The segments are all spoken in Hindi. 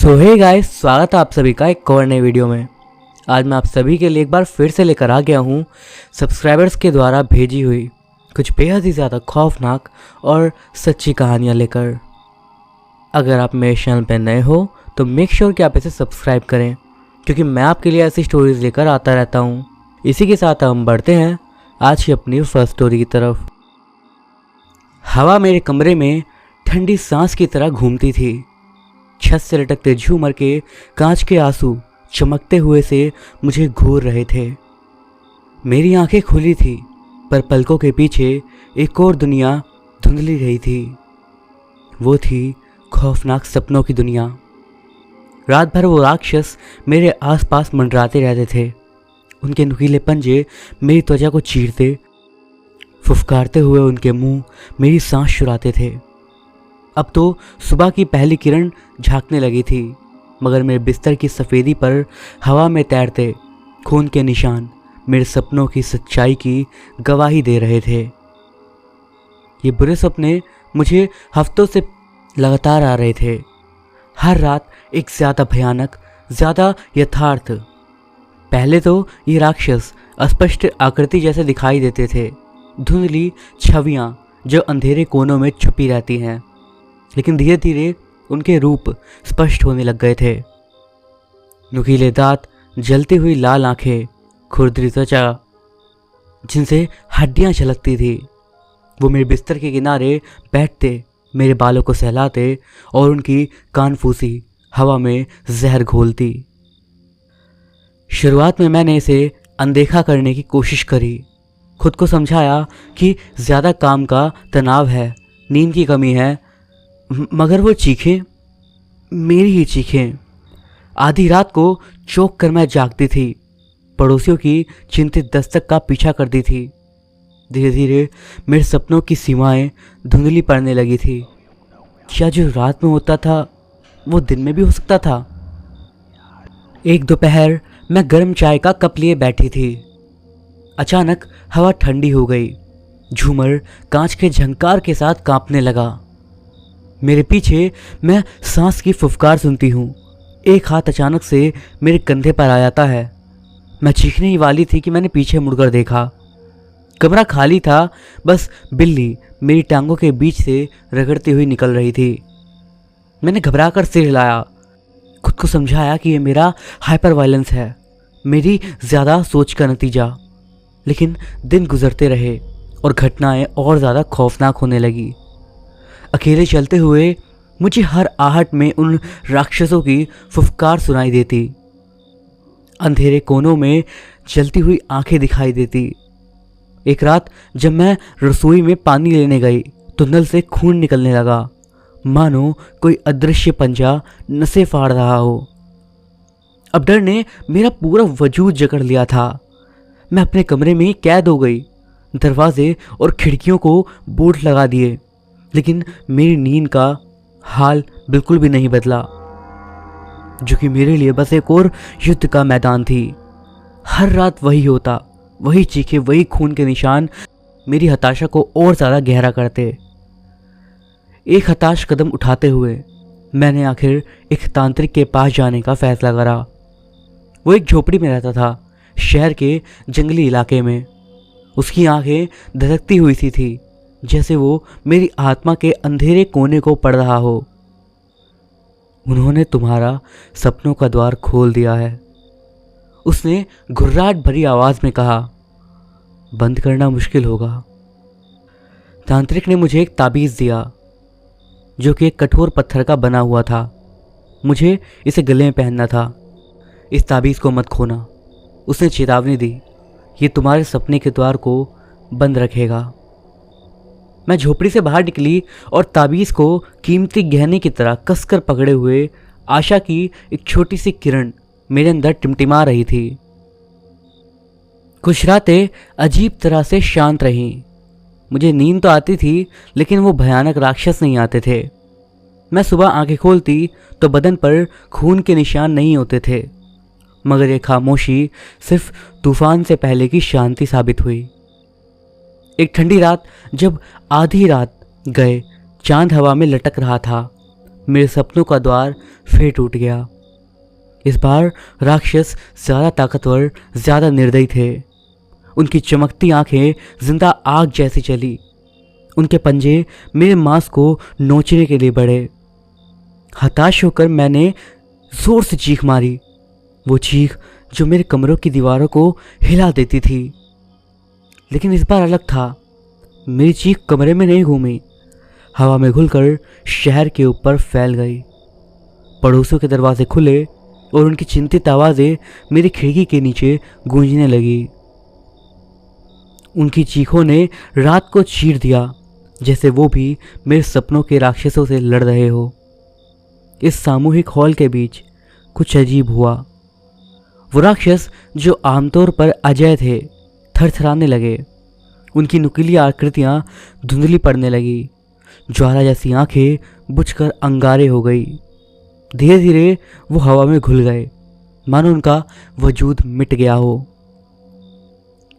सो हे गाइस, स्वागत है आप सभी का एक और नए वीडियो में। आज मैं आप सभी के लिए एक बार फिर से लेकर आ गया हूँ सब्सक्राइबर्स के द्वारा भेजी हुई कुछ बेहद ही ज़्यादा खौफनाक और सच्ची कहानियाँ लेकर। अगर आप मेरे चैनल पर नए हो तो मेक श्योर कि आप इसे सब्सक्राइब करें, क्योंकि मैं आपके लिए ऐसी स्टोरीज लेकर आता रहता हूँ। इसी के साथ हम बढ़ते हैं आज की अपनी फर्स्ट स्टोरी की तरफ। हवा मेरे कमरे में ठंडी सांस की तरह घूमती थी। छत से लटकते झूमर के कांच के आंसू चमकते हुए से मुझे घूर रहे थे। मेरी आंखें खुली थी, पर पलकों के पीछे एक और दुनिया धुंधली रही थी। वो थी खौफनाक सपनों की दुनिया। रात भर वो राक्षस मेरे आसपास मंडराते रहते थे। उनके नुकीले पंजे मेरी त्वचा को चीरते, फुफकारते हुए उनके मुंह मेरी सांस चुराते थे। अब तो सुबह की पहली किरण झांकने लगी थी, मगर मेरे बिस्तर की सफ़ेदी पर हवा में तैरते खून के निशान मेरे सपनों की सच्चाई की गवाही दे रहे थे। ये बुरे सपने मुझे हफ्तों से लगातार आ रहे थे, हर रात एक ज़्यादा भयानक, ज़्यादा यथार्थ। पहले तो ये राक्षस अस्पष्ट आकृति जैसे दिखाई देते थे, धुंधली छवियाँ जो अंधेरे कोनों में छुपी रहती हैं, लेकिन धीरे धीरे उनके रूप स्पष्ट होने लग गए थे। नुकीले दांत, जलती हुई लाल आंखें, खुरदरी त्वचा जिनसे हड्डियां झलकती थी। वो मेरे बिस्तर के किनारे बैठते, मेरे बालों को सहलाते और उनकी कानफूसी हवा में जहर घोलती। शुरुआत में मैंने इसे अनदेखा करने की कोशिश करी, खुद को समझाया कि ज़्यादा काम का तनाव है, नींद की कमी है, मगर वो चीखें मेरी ही चीखें। आधी रात को चौंक कर मैं जागती थी, पड़ोसियों की चिंतित दस्तक का पीछा करती थी। धीरे धीरे मेरे सपनों की सीमाएं धुंधली पड़ने लगी थी। क्या जो रात में होता था वो दिन में भी हो सकता था? एक दोपहर मैं गर्म चाय का कप लिए बैठी थी। अचानक हवा ठंडी हो गई। झूमर कांच के झंकार के साथ कांपने लगा। मेरे पीछे मैं सांस की फुफकार सुनती हूँ। एक हाथ अचानक से मेरे कंधे पर आ जाता है। मैं चीखने ही वाली थी कि मैंने पीछे मुड़कर देखा। कमरा खाली था, बस बिल्ली मेरी टांगों के बीच से रगड़ती हुई निकल रही थी। मैंने घबराकर सिर हिलाया, खुद को समझाया कि ये मेरा हाइपर वायलेंस है, मेरी ज़्यादा सोच का नतीजा। लेकिन दिन गुजरते रहे और घटनाएं और ज़्यादा खौफनाक होने लगी। अकेले चलते हुए मुझे हर आहट में उन राक्षसों की फुफकार सुनाई देती। अंधेरे कोनों में जलती हुई आंखें दिखाई देती। एक रात जब मैं रसोई में पानी लेने गई तो नल से खून निकलने लगा, मानो कोई अदृश्य पंजा नसें फाड़ रहा हो। अब डर ने मेरा पूरा वजूद जकड़ लिया था। मैं अपने कमरे में ही कैद हो गई। दरवाजे और खिड़कियों को बोल्ट लगा दिए, लेकिन मेरी नींद का हाल बिल्कुल भी नहीं बदला, जो कि मेरे लिए बस एक और युद्ध का मैदान थी। हर रात वही होता, वही चीखे, वही खून के निशान मेरी हताशा को और ज़्यादा गहरा करते। एक हताश कदम उठाते हुए मैंने आखिर एक तांत्रिक के पास जाने का फैसला करा। वो एक झोपड़ी में रहता था, शहर के जंगली इलाके में। उसकी आंखें धधकती हुई सी थी, जैसे वो मेरी आत्मा के अंधेरे कोने को पढ़ रहा हो। उन्होंने तुम्हारा सपनों का द्वार खोल दिया है, उसने घुर्राहट भरी आवाज में कहा। बंद करना मुश्किल होगा। तांत्रिक ने मुझे एक ताबीज दिया, जो कि एक कठोर पत्थर का बना हुआ था। मुझे इसे गले में पहनना था। इस ताबीज को मत खोना, उसने चेतावनी दी। ये तुम्हारे सपने के द्वार को बंद रखेगा। मैं झोपड़ी से बाहर निकली और ताबीज़ को कीमती गहने की तरह कसकर पकड़े हुए आशा की एक छोटी सी किरण मेरे अंदर टिमटिमा रही थी। कुछ रातें अजीब तरह से शांत रहीं। मुझे नींद तो आती थी, लेकिन वो भयानक राक्षस नहीं आते थे। मैं सुबह आंखें खोलती तो बदन पर खून के निशान नहीं होते थे, मगर ये खामोशी सिर्फ तूफान से पहले की शांति साबित हुई। एक ठंडी रात जब आधी रात गए चांद हवा में लटक रहा था, मेरे सपनों का द्वार फिर टूट गया। इस बार राक्षस ज़्यादा ताकतवर, ज़्यादा निर्दयी थे। उनकी चमकती आंखें जिंदा आग जैसी चली। उनके पंजे मेरे मांस को नोचने के लिए बढ़े। हताश होकर मैंने जोर से चीख मारी, वो चीख जो मेरे कमरों की दीवारों को हिला देती थी। लेकिन इस बार अलग था। मेरी चीख कमरे में नहीं घूमी, हवा में घुलकर शहर के ऊपर फैल गई। पड़ोसियों के दरवाजे खुले और उनकी चिंतित आवाज़ें मेरी खिड़की के नीचे गूंजने लगी। उनकी चीखों ने रात को चीर दिया, जैसे वो भी मेरे सपनों के राक्षसों से लड़ रहे हो। इस सामूहिक हॉल के बीच कुछ अजीब हुआ। वो राक्षस जो आमतौर पर अजय थे, थरथराने लगे। उनकी नुकीली आकृतियां धुंधली पड़ने लगी। ज्वाला जैसी आंखें बुझकर अंगारे हो गई। धीरे धीरे वो हवा में घुल गए, मानो उनका वजूद मिट गया हो।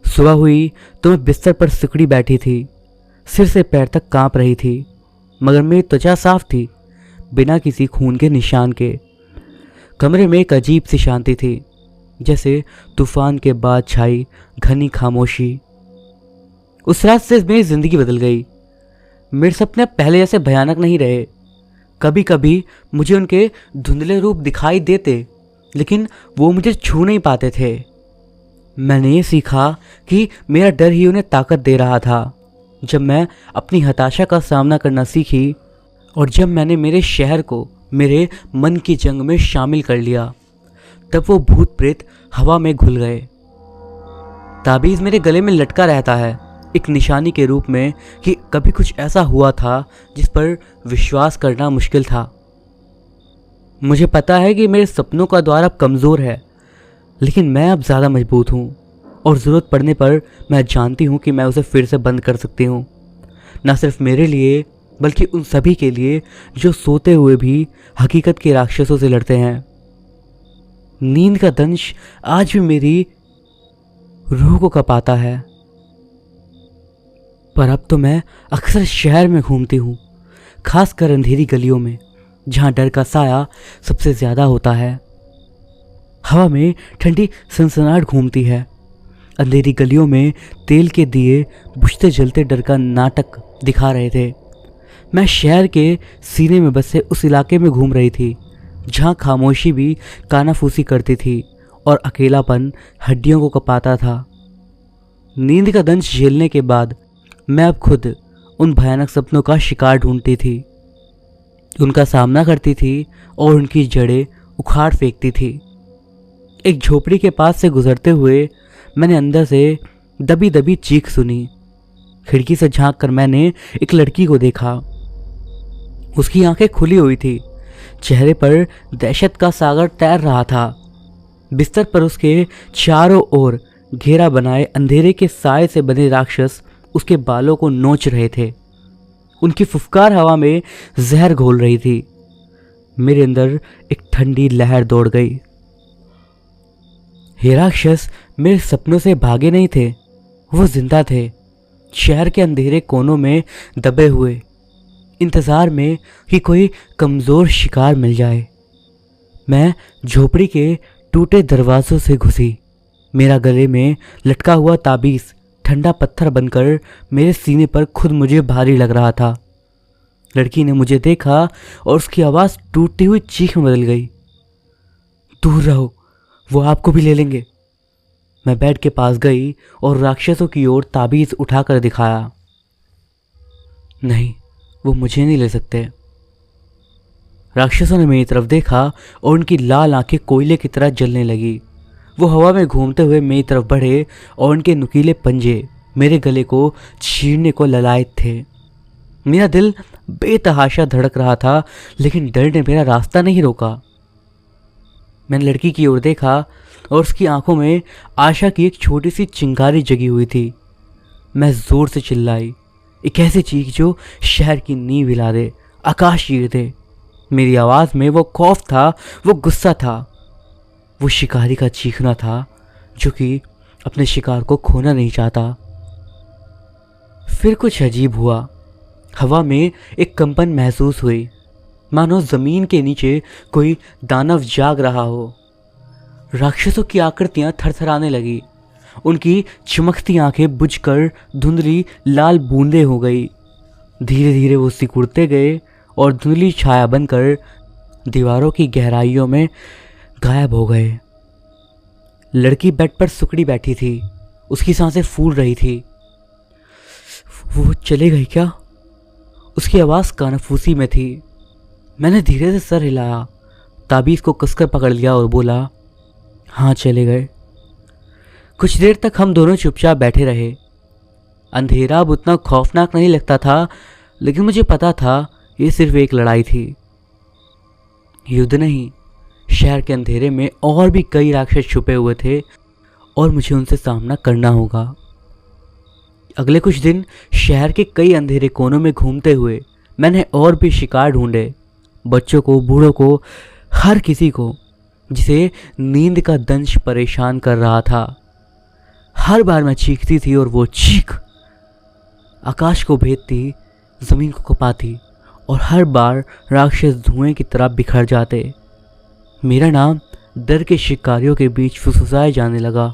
सुबह हुई तो मैं बिस्तर पर सिकुड़ी बैठी थी, सिर से पैर तक कांप रही थी, मगर मेरी त्वचा साफ थी, बिना किसी खून के निशान के। कमरे में एक अजीब सी शांति थी, जैसे तूफान के बाद छाई घनी खामोशी। उस रात से मेरी जिंदगी बदल गई। मेरे सपने पहले जैसे भयानक नहीं रहे। कभी कभी मुझे उनके धुंधले रूप दिखाई देते, लेकिन वो मुझे छू नहीं पाते थे। मैंने ये सीखा कि मेरा डर ही उन्हें ताकत दे रहा था। जब मैं अपनी हताशा का सामना करना सीखी और जब मैंने मेरे शहर को मेरे मन की जंग में शामिल कर लिया, तब वो भूत प्रेत हवा में घुल गए। ताबीज़ मेरे गले में लटका रहता है, एक निशानी के रूप में कि कभी कुछ ऐसा हुआ था जिस पर विश्वास करना मुश्किल था। मुझे पता है कि मेरे सपनों का द्वार अब कमज़ोर है, लेकिन मैं अब ज़्यादा मजबूत हूँ और ज़रूरत पड़ने पर मैं जानती हूँ कि मैं उसे फिर से बंद कर सकती हूँ। न सिर्फ मेरे लिए, बल्कि उन सभी के लिए जो सोते हुए भी हकीकत के राक्षसों से लड़ते हैं। नींद का दंश आज भी मेरी रूह को कपाता है, पर अब तो मैं अक्सर शहर में घूमती हूँ, खासकर अंधेरी गलियों में, जहाँ डर का साया सबसे ज़्यादा होता है। हवा में ठंडी सनसनाहट घूमती है। अंधेरी गलियों में तेल के दिए बुझते जलते डर का नाटक दिखा रहे थे। मैं शहर के सीने में बसे उस इलाके में घूम रही थी, जहाँ खामोशी भी कानाफूसी करती थी और अकेलापन हड्डियों को कपाता था। नींद का दंश झेलने के बाद मैं अब खुद उन भयानक सपनों का शिकार ढूंढती थी, उनका सामना करती थी और उनकी जड़ें उखाड़ फेंकती थी। एक झोपड़ी के पास से गुजरते हुए मैंने अंदर से दबी दबी चीख सुनी। खिड़की से झांक कर मैंने एक लड़की को देखा। उसकी आंखें खुली हुई थी, चेहरे पर दहशत का सागर तैर रहा था। बिस्तर पर उसके चारों ओर घेरा बनाए अंधेरे के साए से बने राक्षस उसके बालों को नोच रहे थे। उनकी फुफकार हवा में जहर घोल रही थी। मेरे अंदर एक ठंडी लहर दौड़ गई। ये राक्षस मेरे सपनों से भागे नहीं थे, वो जिंदा थे, शहर के अंधेरे कोनों में दबे हुए, इंतजार में कि कोई कमज़ोर शिकार मिल जाए। मैं झोपड़ी के टूटे दरवाजों से घुसी। मेरा गले में लटका हुआ ताबीज़ ठंडा पत्थर बनकर मेरे सीने पर खुद मुझे भारी लग रहा था। लड़की ने मुझे देखा और उसकी आवाज़ टूटती हुई चीख में बदल गई। दूर रहो, वो आपको भी ले लेंगे। मैं बेड के पास गई और राक्षसों की ओर ताबीज़ उठाकर दिखाया। नहीं, वो मुझे नहीं ले सकते। राक्षसों ने मेरी तरफ देखा और उनकी लाल आंखें कोयले की तरह जलने लगी। वो हवा में घूमते हुए मेरी तरफ बढ़े और उनके नुकीले पंजे मेरे गले को चीरने को ललायत थे। मेरा दिल बेतहाशा धड़क रहा था, लेकिन डर ने मेरा रास्ता नहीं रोका। मैंने लड़की की ओर देखा और उसकी आंखों में आशा की एक छोटी सी चिंगारी जगी हुई थी। मैं जोर से चिल्लाई, एक ऐसी चीख जो शहर की नींव हिला दे, आकाश चीर दे। मेरी आवाज़ में वो खौफ था, वो गुस्सा था, वो शिकारी का चीखना था जो कि अपने शिकार को खोना नहीं चाहता। फिर कुछ अजीब हुआ। हवा में एक कंपन महसूस हुई, मानो जमीन के नीचे कोई दानव जाग रहा हो। राक्षसों की आकृतियां थरथराने लगी, उनकी चमकती आंखें बुझकर धुंधली लाल बूंदें हो गई। धीरे धीरे वो सिकुड़ते गए और धुंधली छाया बनकर दीवारों की गहराइयों में गायब हो गए। लड़की बेड पर सुकड़ी बैठी थी, उसकी सांसें फूल रही थी। वो चले गई क्या? उसकी आवाज़ कानाफूसी में थी। मैंने धीरे से सर हिलाया, ताबीज़ को कसकर पकड़ लिया और बोला, हाँ चले गए। कुछ देर तक हम दोनों चुपचाप बैठे रहे। अंधेरा अब उतना खौफनाक नहीं लगता था, लेकिन मुझे पता था ये सिर्फ एक लड़ाई थी, युद्ध नहीं। शहर के अंधेरे में और भी कई राक्षस छुपे हुए थे और मुझे उनसे सामना करना होगा। अगले कुछ दिन शहर के कई अंधेरे कोनों में घूमते हुए मैंने और भी शिकार ढूंढे, बच्चों को, बूढ़ों को, हर किसी को जिसे नींद का दंश परेशान कर रहा था। हर बार मैं चीखती थी और वो चीख आकाश को भेदती, जमीन को कपाती और हर बार राक्षस धुएं की तरह बिखर जाते। मेरा नाम डर के शिकारियों के बीच फुसफुसाए जाने लगा,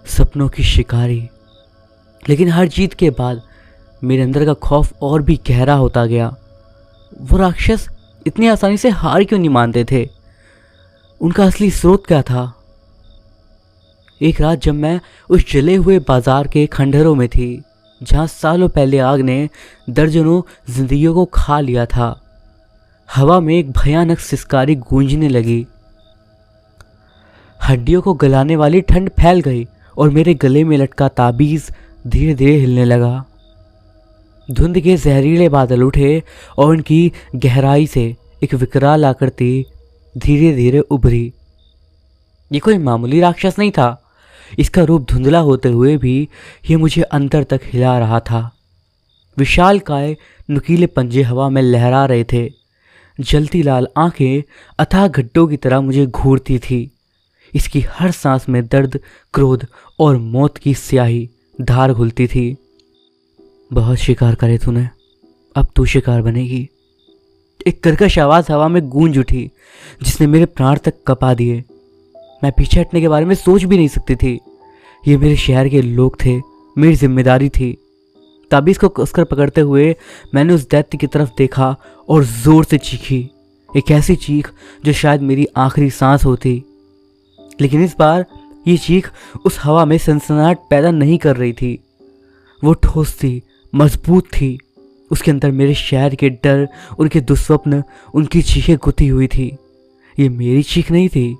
सपनों की शिकारी। लेकिन हर जीत के बाद मेरे अंदर का खौफ और भी गहरा होता गया। वो राक्षस इतनी आसानी से हार क्यों नहीं मानते थे? उनका असली स्रोत क्या था? एक रात जब मैं उस जले हुए बाजार के खंडहरों में थी, जहाँ सालों पहले आग ने दर्जनों जिंदगियों को खा लिया था, हवा में एक भयानक सिसकारी गूंजने लगी। हड्डियों को गलाने वाली ठंड फैल गई और मेरे गले में लटका ताबीज़ धीरे धीरे हिलने लगा। धुंध के जहरीले बादल उठे और उनकी गहराई से एक विकराल आकृति धीरे धीरे उभरी। ये कोई मामूली राक्षस नहीं था, इसका रूप धुंधला होते हुए भी ये मुझे अंतर तक हिला रहा था। विशाल काय नुकीले पंजे हवा में लहरा रहे थे, जलती लाल आंखें अथाह गड्ढों की तरह मुझे घूरती थी। इसकी हर सांस में दर्द, क्रोध और मौत की स्याही धार घुलती थी। बहुत शिकार करे तूने, अब तू शिकार बनेगी। एक कर्कश आवाज़ हवा में गूंज उठी, जिसने मेरे प्राण तक कपा दिए। मैं पीछे हटने के बारे में सोच भी नहीं सकती थी। ये मेरे शहर के लोग थे, मेरी जिम्मेदारी थी। ताबीज़ को कसकर पकड़ते हुए मैंने उस दैत्य की तरफ देखा और जोर से चीखी, एक ऐसी चीख जो शायद मेरी आखिरी सांस होती। लेकिन इस बार ये चीख उस हवा में सनसनाहट पैदा नहीं कर रही थी। वो ठोस थी, मजबूत थी। उसके अंदर मेरे शहर के डर, उनके दुस्वप्न, उनकी चीखें गुथी हुई थी। ये मेरी चीख नहीं थी,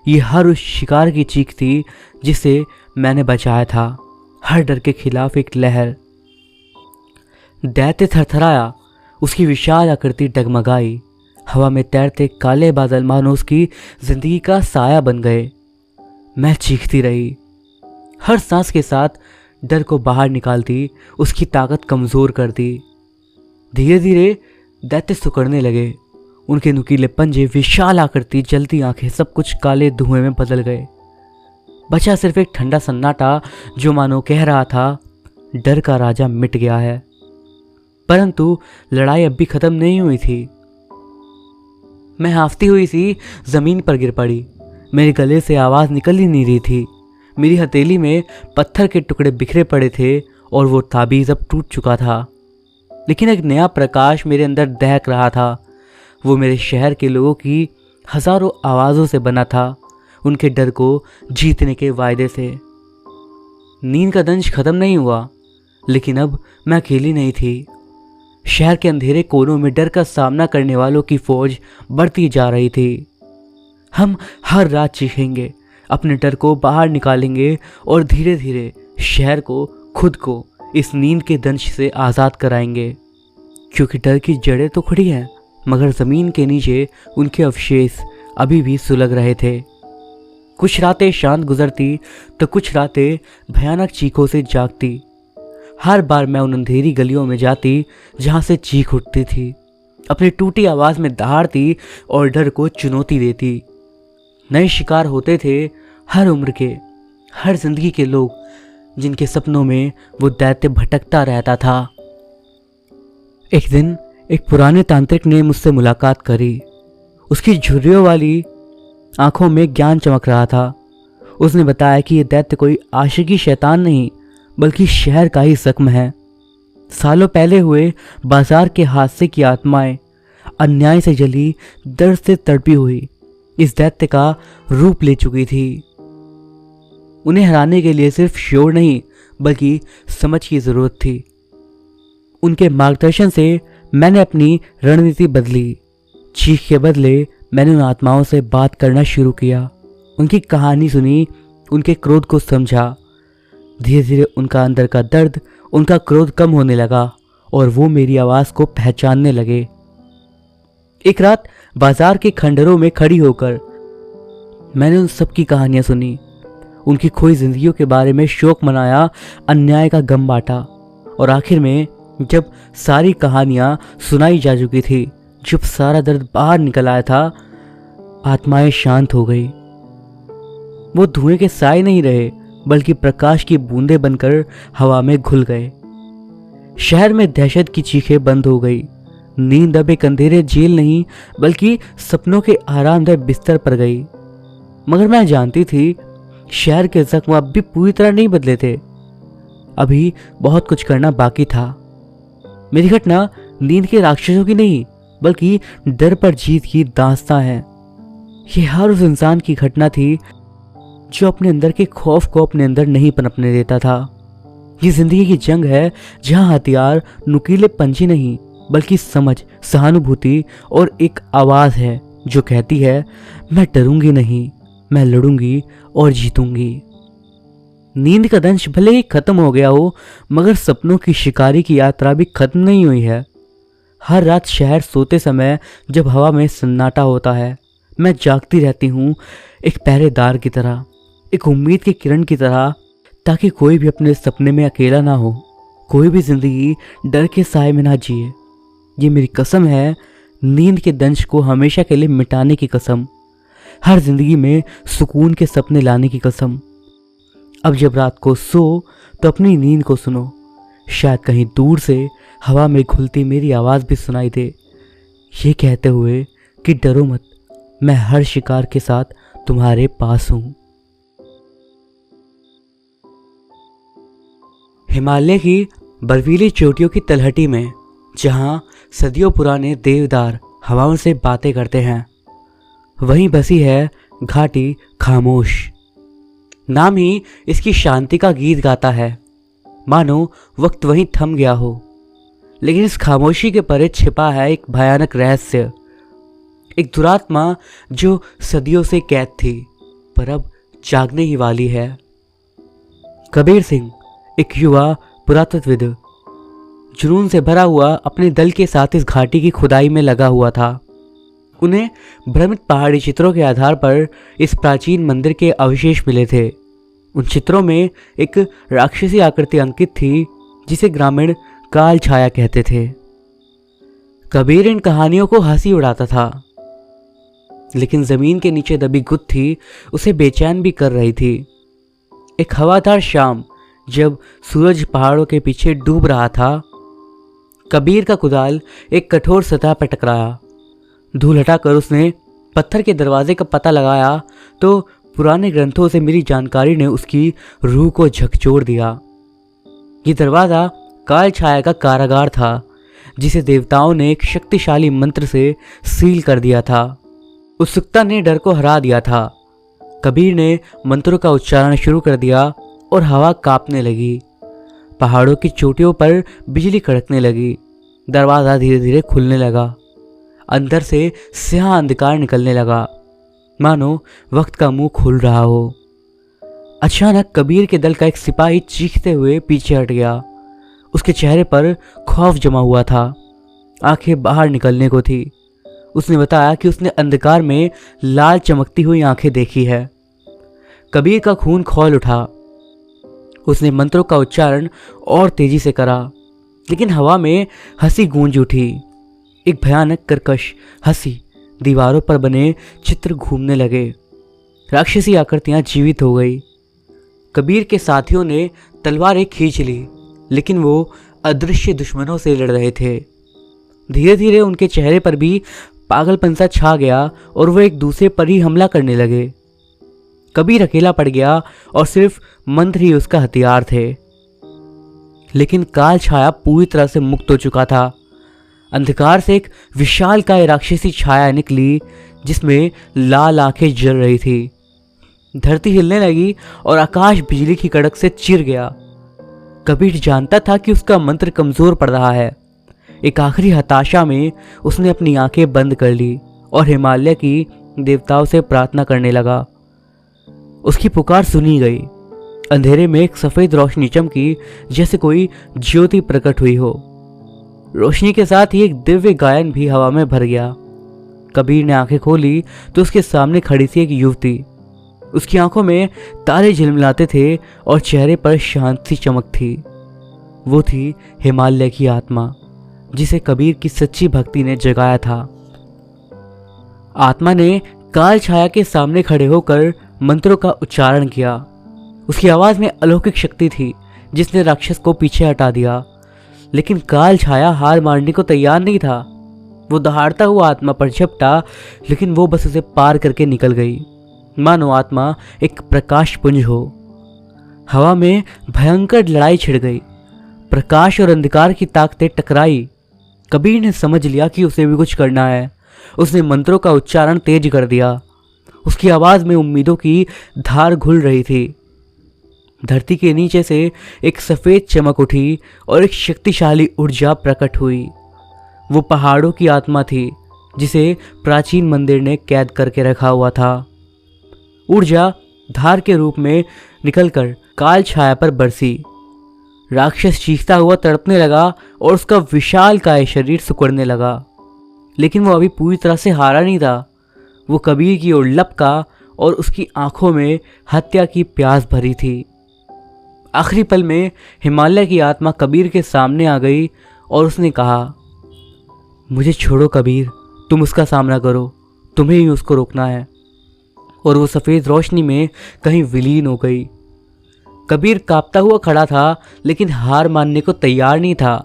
ये हर उस शिकार की चीख थी जिसे मैंने बचाया था। हर डर के खिलाफ एक लहर। दैत्य थरथराया, उसकी विशाल आकृति डगमगाई। हवा में तैरते काले बादल मानो उसकी जिंदगी का साया बन गए। मैं चीखती रही, हर सांस के साथ डर को बाहर निकालती, उसकी ताकत कमज़ोर करती। धीरे धीरे दैत्य सिकुड़ने लगे, उनके नुकीले पंजे, विशाल आकृति, जलती आंखें, सब कुछ काले धुएं में बदल गए। बचा सिर्फ एक ठंडा सन्नाटा जो मानो कह रहा था, डर का राजा मिट गया है। परंतु लड़ाई अब भी खत्म नहीं हुई थी। मैं हांफती हुई सी जमीन पर गिर पड़ी। मेरे गले से आवाज़ निकल ही नहीं रही थी। मेरी हथेली में पत्थर के टुकड़े बिखरे पड़े थे और वो ताबीज़ अब टूट चुका था। लेकिन एक नया प्रकाश मेरे अंदर दहक रहा था। वो मेरे शहर के लोगों की हज़ारों आवाज़ों से बना था, उनके डर को जीतने के वायदे से। नींद का दंश खत्म नहीं हुआ, लेकिन अब मैं अकेली नहीं थी। शहर के अंधेरे कोनों में डर का सामना करने वालों की फौज बढ़ती जा रही थी। हम हर रात चीखेंगे, अपने डर को बाहर निकालेंगे और धीरे धीरे शहर को, खुद को इस नींद के दंश से आज़ाद कराएंगे। क्योंकि डर की जड़ें तो खड़ी हैं, मगर ज़मीन के नीचे उनके अवशेष अभी भी सुलग रहे थे। कुछ रातें शांत गुजरती तो कुछ रातें भयानक चीखों से जागती। हर बार मैं उन अंधेरी गलियों में जाती जहाँ से चीख उठती थी, अपनी टूटी आवाज़ में दहाड़ती और डर को चुनौती देती। नए शिकार होते थे, हर उम्र के, हर जिंदगी के लोग, जिनके सपनों में वो दैत्य भटकता रहता था। एक दिन एक पुराने तांत्रिक ने मुझसे मुलाकात करी। उसकी झुर्रियों वाली आंखों में ज्ञान चमक रहा था। उसने बताया कि यह दैत्य कोई आशिकी शैतान नहीं, बल्कि शहर का ही जख्म है। सालों पहले हुए बाजार के हादसे की आत्माएं अन्याय से जली, दर्द से तड़पी हुई इस दैत्य का रूप ले चुकी थी। उन्हें हराने के लिए सिर्फ शोर नहीं, बल्कि समझ की जरूरत थी। उनके मार्गदर्शन से मैंने अपनी रणनीति बदली। चीख के बदले मैंने उन आत्माओं से बात करना शुरू किया। उनकी कहानी सुनी, उनके क्रोध को समझा। धीरे धीरे उनका अंदर का दर्द, उनका क्रोध कम होने लगा और वो मेरी आवाज़ को पहचानने लगे। एक रात बाजार के खंडरों में खड़ी होकर मैंने उन सब की कहानियां सुनी। उनकी खोई जिंदगियों के बारे में शोक मनाया, अन्याय का गम बांटा और आखिर में जब सारी कहानियां सुनाई जा चुकी थी, जब सारा दर्द बाहर निकल आया था, आत्माएं शांत हो गई। वो धुएं के साए नहीं रहे, बल्कि प्रकाश की बूंदें बनकर हवा में घुल गए। शहर में दहशत की चीखें बंद हो गई। नींद अब एक अंधेरे जेल नहीं, बल्कि सपनों के आरामदायक बिस्तर पर गई। मगर मैं जानती थी शहर के जख्म अब भी पूरी तरह नहीं बदले थे। अभी बहुत कुछ करना बाकी था। मेरी घटना नींद के राक्षसों की नहीं, बल्कि डर पर जीत की दास्तां है। यह हर उस इंसान की घटना थी जो अपने अंदर के खौफ को अपने अंदर नहीं पनपने देता था। ये जिंदगी की जंग है जहां हथियार नुकीले पंजे नहीं, बल्कि समझ, सहानुभूति और एक आवाज है जो कहती है, मैं डरूंगी नहीं, मैं लड़ूंगी और जीतूंगी। नींद का दंश भले ही खत्म हो गया हो, मगर सपनों की शिकारी की यात्रा भी खत्म नहीं हुई है। हर रात शहर सोते समय जब हवा में सन्नाटा होता है, मैं जागती रहती हूँ, एक पहरेदार की तरह, एक उम्मीद की किरण की तरह, ताकि कोई भी अपने सपने में अकेला ना हो, कोई भी जिंदगी डर के साए में ना जिए। ये मेरी कसम है, नींद के दंश को हमेशा के लिए मिटाने की कसम, हर जिंदगी में सुकून के सपने लाने की कसम। अब जब रात को सो तो अपनी नींद को सुनो, शायद कहीं दूर से हवा में घुलती मेरी आवाज़ भी सुनाई दे, ये कहते हुए कि डरो मत, मैं हर शिकार के साथ तुम्हारे पास हूँ। हिमालय की बर्फीली चोटियों की तलहटी में, जहाँ सदियों पुराने देवदार हवाओं से बातें करते हैं, वहीं बसी है घाटी खामोश। नाम ही इसकी शांति का गीत गाता है, मानो वक्त वहीं थम गया हो। लेकिन इस खामोशी के परे छिपा है एक भयानक रहस्य, एक दुरात्मा जो सदियों से कैद थी, पर अब जागने ही वाली है। कबीर सिंह, एक युवा पुरातत्वविद, जुनून से भरा हुआ अपने दल के साथ इस घाटी की खुदाई में लगा हुआ था। उन्हें भ्रमित पहाड़ी चित्रों के आधार पर इस प्राचीन मंदिर के अवशेष मिले थे। उन चित्रों में एक राक्षसी आकृति अंकित थी, जिसे ग्रामीण काल छाया कहते थे। कबीर इन कहानियों को हंसी उड़ाता था, लेकिन जमीन के नीचे दबी गुत्थी उसे बेचैन भी कर रही थी। एक हवादार शाम, जब सूरज पहाड़ों के पीछे डूब रहा था, कबीर का कुदाल एक कठोर सतह पर टकराया। धूल हटाकर उसने पत्थर के दरवाजे का पता लगाया तो पुराने ग्रंथों से मिली जानकारी ने उसकी रूह को झकझोर दिया। ये दरवाज़ा काल छाया का कारागार था, जिसे देवताओं ने एक शक्तिशाली मंत्र से सील कर दिया था। उत्सुकता ने डर को हरा दिया था। कबीर ने मंत्रों का उच्चारण शुरू कर दिया और हवा कांपने लगी। पहाड़ों की चोटियों पर बिजली कड़कने लगी। दरवाज़ा धीरे धीरे खुलने लगा। अंदर से स्याह अंधकार निकलने लगा, मानो वक्त का मुंह खुल रहा हो। अचानक कबीर के दल का एक सिपाही चीखते हुए पीछे हट गया। उसके चेहरे पर खौफ जमा हुआ था, आंखें बाहर निकलने को थी। उसने बताया कि उसने अंधकार में लाल चमकती हुई आंखें देखी है। कबीर का खून खौल उठा। उसने मंत्रों का उच्चारण और तेजी से करा, लेकिन हवा में हंसी गूंज उठी। एक भयानक कर्कश हंसी। दीवारों पर बने चित्र घूमने लगे। राक्षसी आकृतियां जीवित हो गई। कबीर के साथियों ने तलवारें खींच ली, लेकिन वो अदृश्य दुश्मनों से लड़ रहे थे। धीरे धीरे उनके चेहरे पर भी पागलपन सा छा गया और वो एक दूसरे पर ही हमला करने लगे। कबीर अकेला पड़ गया और सिर्फ मंत्र ही उसका हथियार थे। लेकिन काल छाया पूरी तरह से मुक्त हो चुका था। अंधकार से एक विशालकाय राक्षसी छाया निकली जिसमें लाल आंखें जल रही थी। धरती हिलने लगी और आकाश बिजली की कड़क से चिर गया। कबीर जानता था कि उसका मंत्र कमजोर पड़ रहा है। एक आखिरी हताशा में उसने अपनी आंखें बंद कर ली और हिमालय की देवताओं से प्रार्थना करने लगा। उसकी पुकार सुनी गई। अंधेरे में एक सफेद रोशनी चमकी जैसे कोई ज्योति प्रकट हुई हो। रोशनी के साथ ही एक दिव्य गायन भी हवा में भर गया। कबीर ने आंखें खोली तो उसके सामने खड़ी थी एक युवती। उसकी आंखों में तारे झिलमिलाते थे और चेहरे पर शांत सी चमक थी। वो थी हिमालय की आत्मा जिसे कबीर की सच्ची भक्ति ने जगाया था। आत्मा ने काल छाया के सामने खड़े होकर मंत्रों का उच्चारण किया। उसकी आवाज में अलौकिक शक्ति थी जिसने राक्षस को पीछे हटा दिया। लेकिन काल छाया हार मानने को तैयार नहीं था। वो दहाड़ता हुआ आत्मा पर झपटा, लेकिन वो बस उसे पार करके निकल गई, मानो आत्मा एक प्रकाश पुंज हो। हवा में भयंकर लड़ाई छिड़ गई। प्रकाश और अंधकार की ताकतें टकराई। कबीर ने समझ लिया कि उसे भी कुछ करना है। उसने मंत्रों का उच्चारण तेज कर दिया। उसकी आवाज में उम्मीदों की धार घुल रही थी। धरती के नीचे से एक सफेद चमक उठी और एक शक्तिशाली ऊर्जा प्रकट हुई। वो पहाड़ों की आत्मा थी जिसे प्राचीन मंदिर ने कैद करके रखा हुआ था। ऊर्जा धार के रूप में निकलकर काल छाया पर बरसी। राक्षस चीखता हुआ तड़पने लगा और उसका विशालकाय शरीर सिकुड़ने लगा। लेकिन वो अभी पूरी तरह से हारा नहीं था। वो कबीर की ओर लपका और उसकी आंखों में हत्या की प्यास भरी थी। आखिरी पल में हिमालय की आत्मा कबीर के सामने आ गई और उसने कहा, मुझे छोड़ो कबीर, तुम उसका सामना करो, तुम्हें ही उसको रोकना है। और वो सफ़ेद रोशनी में कहीं विलीन हो गई। कबीर कांपता हुआ खड़ा था, लेकिन हार मानने को तैयार नहीं था।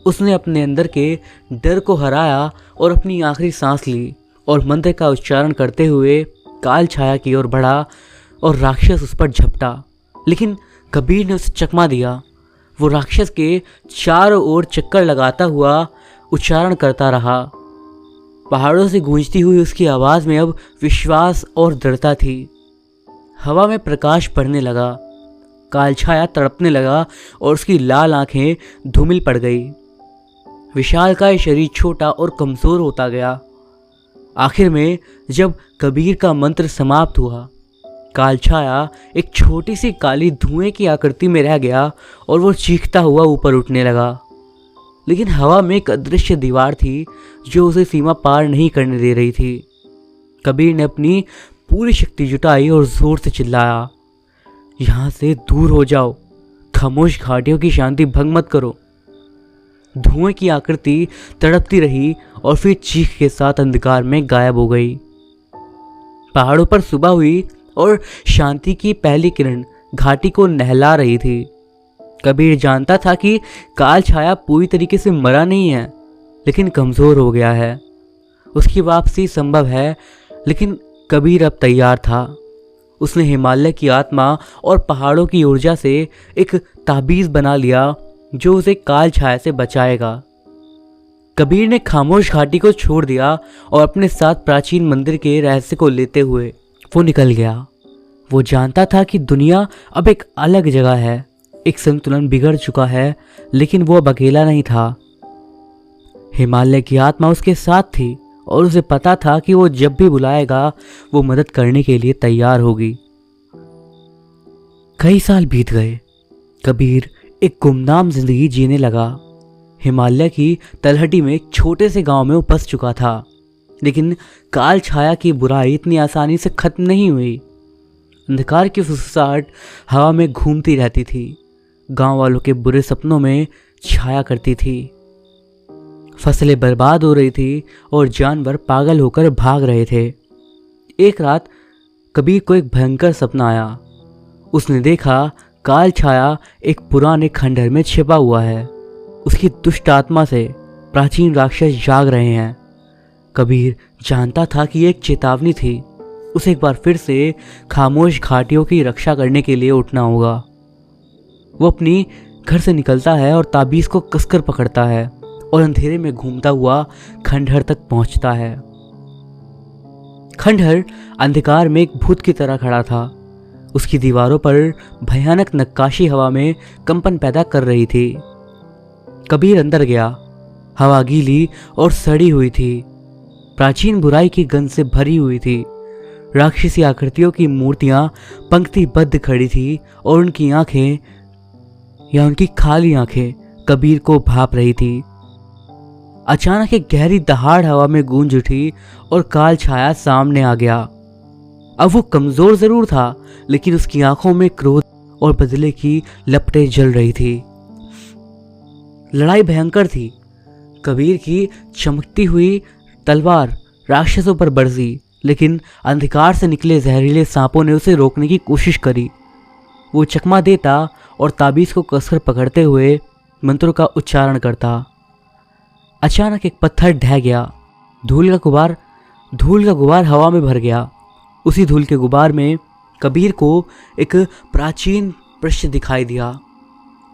उसने अपने अंदर के डर को हराया और अपनी आखिरी सांस ली और मंत्र का उच्चारण करते हुए काल छाया की ओर बढ़ा और राक्षस उस पर झपटा। लेकिन कबीर ने उसे चकमा दिया। वो राक्षस के चारों ओर चक्कर लगाता हुआ उच्चारण करता रहा। पहाड़ों से गूंजती हुई उसकी आवाज़ में अब विश्वास और दृढ़ता थी। हवा में प्रकाश बढ़ने लगा। काल छाया तड़पने लगा और उसकी लाल आंखें धूमिल पड़ गई। विशालकाय शरीर छोटा और कमज़ोर होता गया। आखिर में जब कबीर का मंत्र समाप्त हुआ, काल छाया एक छोटी सी काली धुएं की आकृति में रह गया और वो चीखता हुआ ऊपर उठने लगा। लेकिन हवा में एक अदृश्य दीवार थी जो उसे सीमा पार नहीं करने दे रही थी। कबीर ने अपनी पूरी शक्ति जुटाई और जोर से चिल्लाया, यहाँ से दूर हो जाओ, खामोश घाटियों की शांति भंग मत करो। धुएं की आकृति तड़पती रही और फिर चीख के साथ अंधकार में गायब हो गई। पहाड़ों पर सुबह हुई और शांति की पहली किरण घाटी को नहला रही थी। कबीर जानता था कि काल छाया पूरी तरीके से मरा नहीं है, लेकिन कमज़ोर हो गया है। उसकी वापसी संभव है, लेकिन कबीर अब तैयार था। उसने हिमालय की आत्मा और पहाड़ों की ऊर्जा से एक ताबीज़ बना लिया जो उसे काल छाया से बचाएगा। कबीर ने खामोश घाटी को छोड़ दिया और अपने साथ प्राचीन मंदिर के रहस्य को लेते हुए वो निकल गया। वो जानता था कि दुनिया अब एक अलग जगह है, एक संतुलन बिगड़ चुका है, लेकिन वो अब अकेला नहीं था। हिमालय की आत्मा उसके साथ थी और उसे पता था कि वो जब भी बुलाएगा वो मदद करने के लिए तैयार होगी। कई साल बीत गए। कबीर एक गुमनाम जिंदगी जीने लगा। हिमालय की तलहटी में एक छोटे से गांव में वो बस चुका था, लेकिन काल छाया की बुराई इतनी आसानी से खत्म नहीं हुई। अंधकार की फुसफुसाहट हवा में घूमती रहती थी, गांव वालों के बुरे सपनों में छाया करती थी। फसलें बर्बाद हो रही थी और जानवर पागल होकर भाग रहे थे। एक रात कबीर को एक भयंकर सपना आया। उसने देखा काल छाया एक पुराने खंडहर में छिपा हुआ है। उसकी दुष्ट आत्मा से प्राचीन राक्षस जाग रहे हैं। कबीर जानता था कि ये एक चेतावनी थी। उसे एक बार फिर से खामोश घाटियों की रक्षा करने के लिए उठना होगा। वो अपनी घर से निकलता है और ताबीज को कसकर पकड़ता है और अंधेरे में घूमता हुआ खंडहर तक पहुंचता है। खंडहर अंधकार में एक भूत की तरह खड़ा था। उसकी दीवारों पर भयानक नक्काशी हवा में कंपन पैदा कर रही थी। कबीर अंदर गया। हवा गीली और सड़ी हुई थी, प्राचीन बुराई की गंध से भरी हुई थी। राक्षसी आकृतियों की मूर्तियां पंक्तिबद्ध खड़ी थी और उनकी आंखें या उनकी खाली आंखें कबीर को भाप रही थी। अचानक एक गहरी दहाड़ हवा में गूंज उठी और काल छाया सामने आ गया। अब वो कमजोर जरूर था, लेकिन उसकी आंखों में क्रोध और बदले की लपटें जल रही थी। लड़ाई भयंकर थी। कबीर की चमकती हुई तलवार राक्षसों पर बरसी, लेकिन अंधकार से निकले जहरीले सांपों ने उसे रोकने की कोशिश करी। वो चकमा देता और ताबीज को कसकर पकड़ते हुए मंत्रों का उच्चारण करता। अचानक एक पत्थर ढह गया। धूल का गुबार हवा में भर गया। उसी धूल के गुबार में कबीर को एक प्राचीन पृष्ठ दिखाई दिया।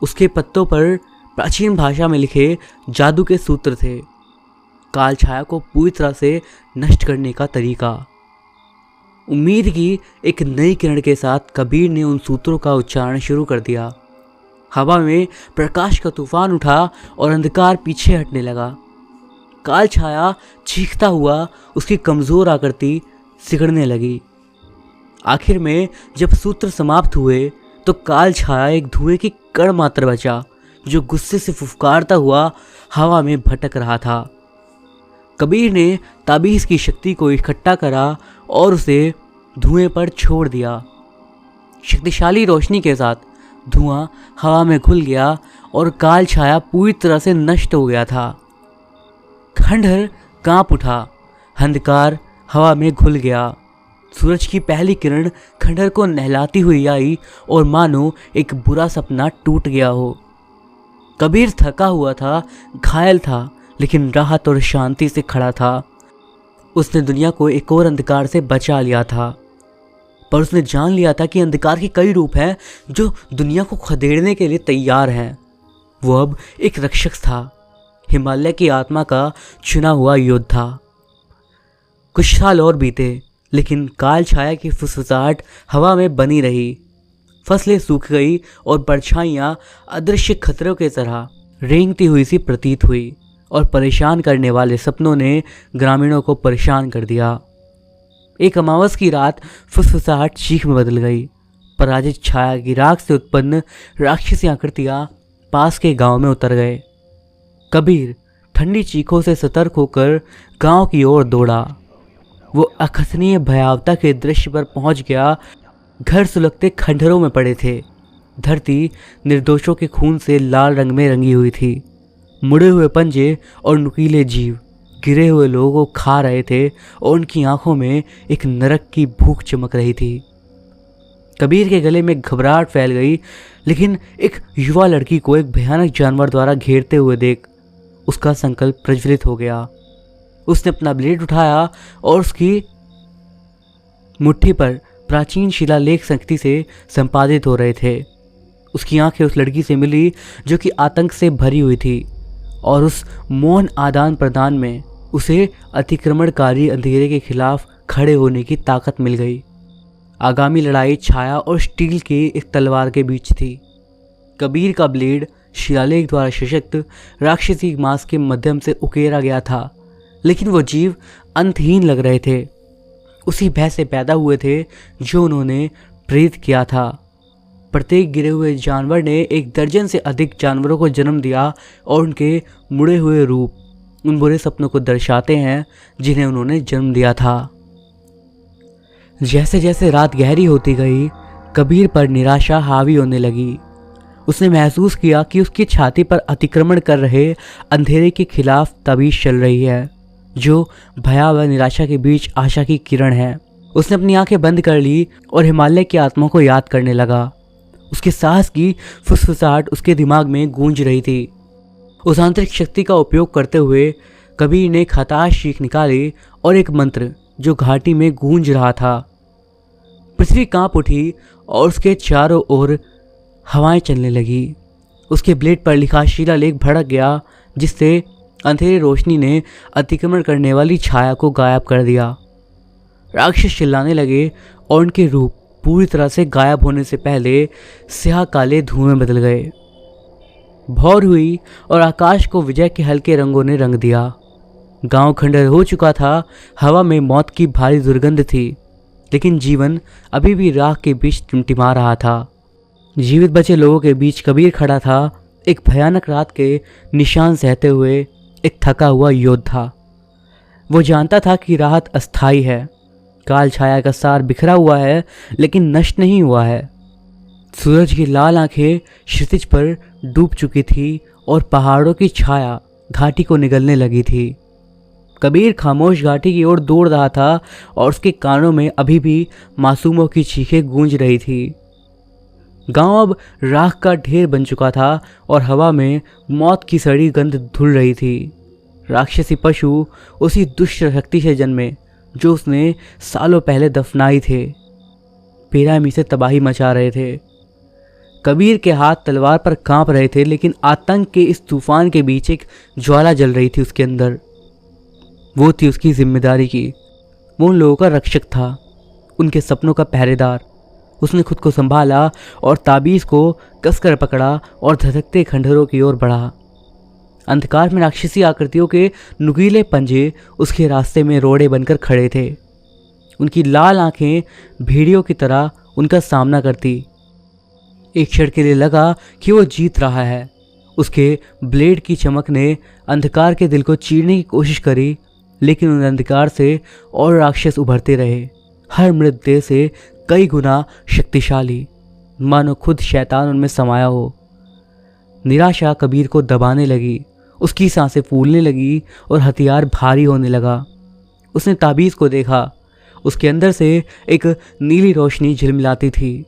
उसके पत्तों पर प्राचीन भाषा में लिखे जादू के सूत्र थे। काल छाया को पूरी तरह से नष्ट करने का तरीका। उम्मीद की एक नई किरण के साथ कबीर ने उन सूत्रों का उच्चारण शुरू कर दिया। हवा में प्रकाश का तूफान उठा और अंधकार पीछे हटने लगा। काल छाया चीखता हुआ उसकी कमजोर आकृति सिकुड़ने लगी। आखिर में जब सूत्र समाप्त हुए तो काल छाया एक धुएं की कण मात्र बचा, जो गुस्से से फुफकारता हुआ हवा में भटक रहा था। कबीर ने ताबीज की शक्ति को इकट्ठा करा और उसे धुएं पर छोड़ दिया। शक्तिशाली रोशनी के साथ धुआं हवा में घुल गया और काल छाया पूरी तरह से नष्ट हो गया था। खंडहर कांप उठा। अंधकार हवा में घुल गया। सूरज की पहली किरण खंडहर को नहलाती हुई आई और मानो एक बुरा सपना टूट गया हो। कबीर थका हुआ था, घायल था, लेकिन राहत और शांति से खड़ा था। उसने दुनिया को एक और अंधकार से बचा लिया था, पर उसने जान लिया था कि अंधकार के कई रूप हैं जो दुनिया को खदेड़ने के लिए तैयार हैं। वो अब एक रक्षक था, हिमालय की आत्मा का चुना हुआ योद्धा। कुछ साल और बीते, लेकिन काल छाया की फुसफुसाहट हवा में बनी रही। फसलें सूख गई और परछाइयां अदृश्य खतरों की तरह रेंगती हुई सी प्रतीत हुई और परेशान करने वाले सपनों ने ग्रामीणों को परेशान कर दिया। एक अमावस की रात फुसफुसाहट चीख में बदल गई। पराजित छाया की राख से उत्पन्न राक्षसी आकृतियां पास के गांव में उतर गए। कबीर ठंडी चीखों से सतर्क होकर गांव की ओर दौड़ा। वो अकथनीय भयावता के दृश्य पर पहुंच गया। घर सुलगते खंडहरों में पड़े थे। धरती निर्दोषों के खून से लाल रंग में रंगी हुई थी। मुड़े हुए पंजे और नुकीले जीव गिरे हुए लोगों को खा रहे थे और उनकी आंखों में एक नरक की भूख चमक रही थी। कबीर के गले में घबराहट फैल गई, लेकिन एक युवा लड़की को एक भयानक जानवर द्वारा घेरते हुए देख उसका संकल्प प्रज्वलित हो गया। उसने अपना ब्लेड उठाया और उसकी मुट्ठी पर प्राचीन शिलालेख शक्ति से संपादित हो रहे थे। उसकी आंखें उस लड़की से मिली जो कि आतंक से भरी हुई थी, और उस मौन आदान प्रदान में उसे अतिक्रमणकारी अंधेरे के खिलाफ खड़े होने की ताकत मिल गई। आगामी लड़ाई छाया और स्टील की एक तलवार के बीच थी। कबीर का ब्लेड शिलालेख द्वारा सशक्त राक्षसी मांस के माध्यम से उकेरा गया था, लेकिन वो जीव अंतहीन लग रहे थे। उसी भय से पैदा हुए थे जो उन्होंने प्रेरित किया था। प्रत्येक गिरे हुए जानवर ने 1 दर्जन से अधिक जानवरों को जन्म दिया और उनके मुड़े हुए रूप उन बुरे सपनों को दर्शाते हैं जिन्हें उन्होंने जन्म दिया था। जैसे जैसे रात गहरी होती गई, कबीर पर निराशा हावी होने लगी। उसने महसूस किया कि उसकी छाती पर अतिक्रमण कर रहे अंधेरे के खिलाफ ताबीज चल रही है, जो भयावह निराशा के बीच आशा की किरण है। उसने अपनी आंखें बंद कर ली और हिमालय की आत्मा को याद करने लगा। उसके साहस की फुसफुसाहट उसके दिमाग में गूंज रही थी। उस आंतरिक शक्ति का उपयोग करते हुए कबीर ने एक हताश चीख निकाली और एक मंत्र जो घाटी में गूंज रहा था। पृथ्वी कांप उठी और उसके चारों ओर हवाएं चलने लगी। उसके ब्लेड पर लिखा शिलालेख भड़क गया, जिससे अंधेरी रोशनी ने अतिक्रमण करने वाली छाया को गायब कर दिया। राक्षस चिल्लाने लगे और उनके रूप पूरी तरह से गायब होने से पहले स्याह काले धुएं बदल गए। भौर हुई और आकाश को विजय के हल्के रंगों ने रंग दिया। गांव खंडहर हो चुका था, हवा में मौत की भारी दुर्गंध थी, लेकिन जीवन अभी भी राख के बीच टिमटिमा रहा था। जीवित बचे लोगों के बीच कबीर खड़ा था, एक भयानक रात के निशान सहते हुए, एक थका हुआ योद्धा। वो जानता था कि राहत अस्थायी है, काल छाया का सार बिखरा हुआ है लेकिन नष्ट नहीं हुआ है। सूरज की लाल आंखें क्षितिज पर डूब चुकी थी और पहाड़ों की छाया घाटी को निगलने लगी थी। कबीर खामोश घाटी की ओर दौड़ रहा था और उसके कानों में अभी भी मासूमों की चीखें गूंज रही थी। गांव अब राख का ढेर बन चुका था और हवा में मौत की सड़ी गंध धुल रही थी। राक्षसी पशु उसी दुष्ट शक्ति से जन्मे जो उसने सालों पहले दफनाई थे, पिरामिड से तबाही मचा रहे थे। कबीर के हाथ तलवार पर कांप रहे थे, लेकिन आतंक के इस तूफान के बीच एक ज्वाला जल रही थी उसके अंदर। वो थी उसकी जिम्मेदारी की। वो उन लोगों का रक्षक था, उनके सपनों का पहरेदार। उसने खुद को संभाला और ताबीज़ को कसकर पकड़ा और धधकते खंडहरों की ओर बढ़ा। अंधकार में राक्षसी आकृतियों के नुकीले पंजे उसके रास्ते में रोड़े बनकर खड़े थे। उनकी लाल आंखें भेड़ियों की तरह उनका सामना करती। एक क्षण के लिए लगा कि वो जीत रहा है। उसके ब्लेड की चमक ने अंधकार के दिल को चीरने की कोशिश करी, लेकिन उन अंधकार से और राक्षस उभरते रहे, हर मृतदेह से कई गुना शक्तिशाली, मानो खुद शैतान उनमें समाया हो। निराशा कबीर को दबाने लगी, उसकी सांसें फूलने लगी और हथियार भारी होने लगा। उसने ताबीज़ को देखा, उसके अंदर से एक नीली रोशनी झिलमिलाती थी,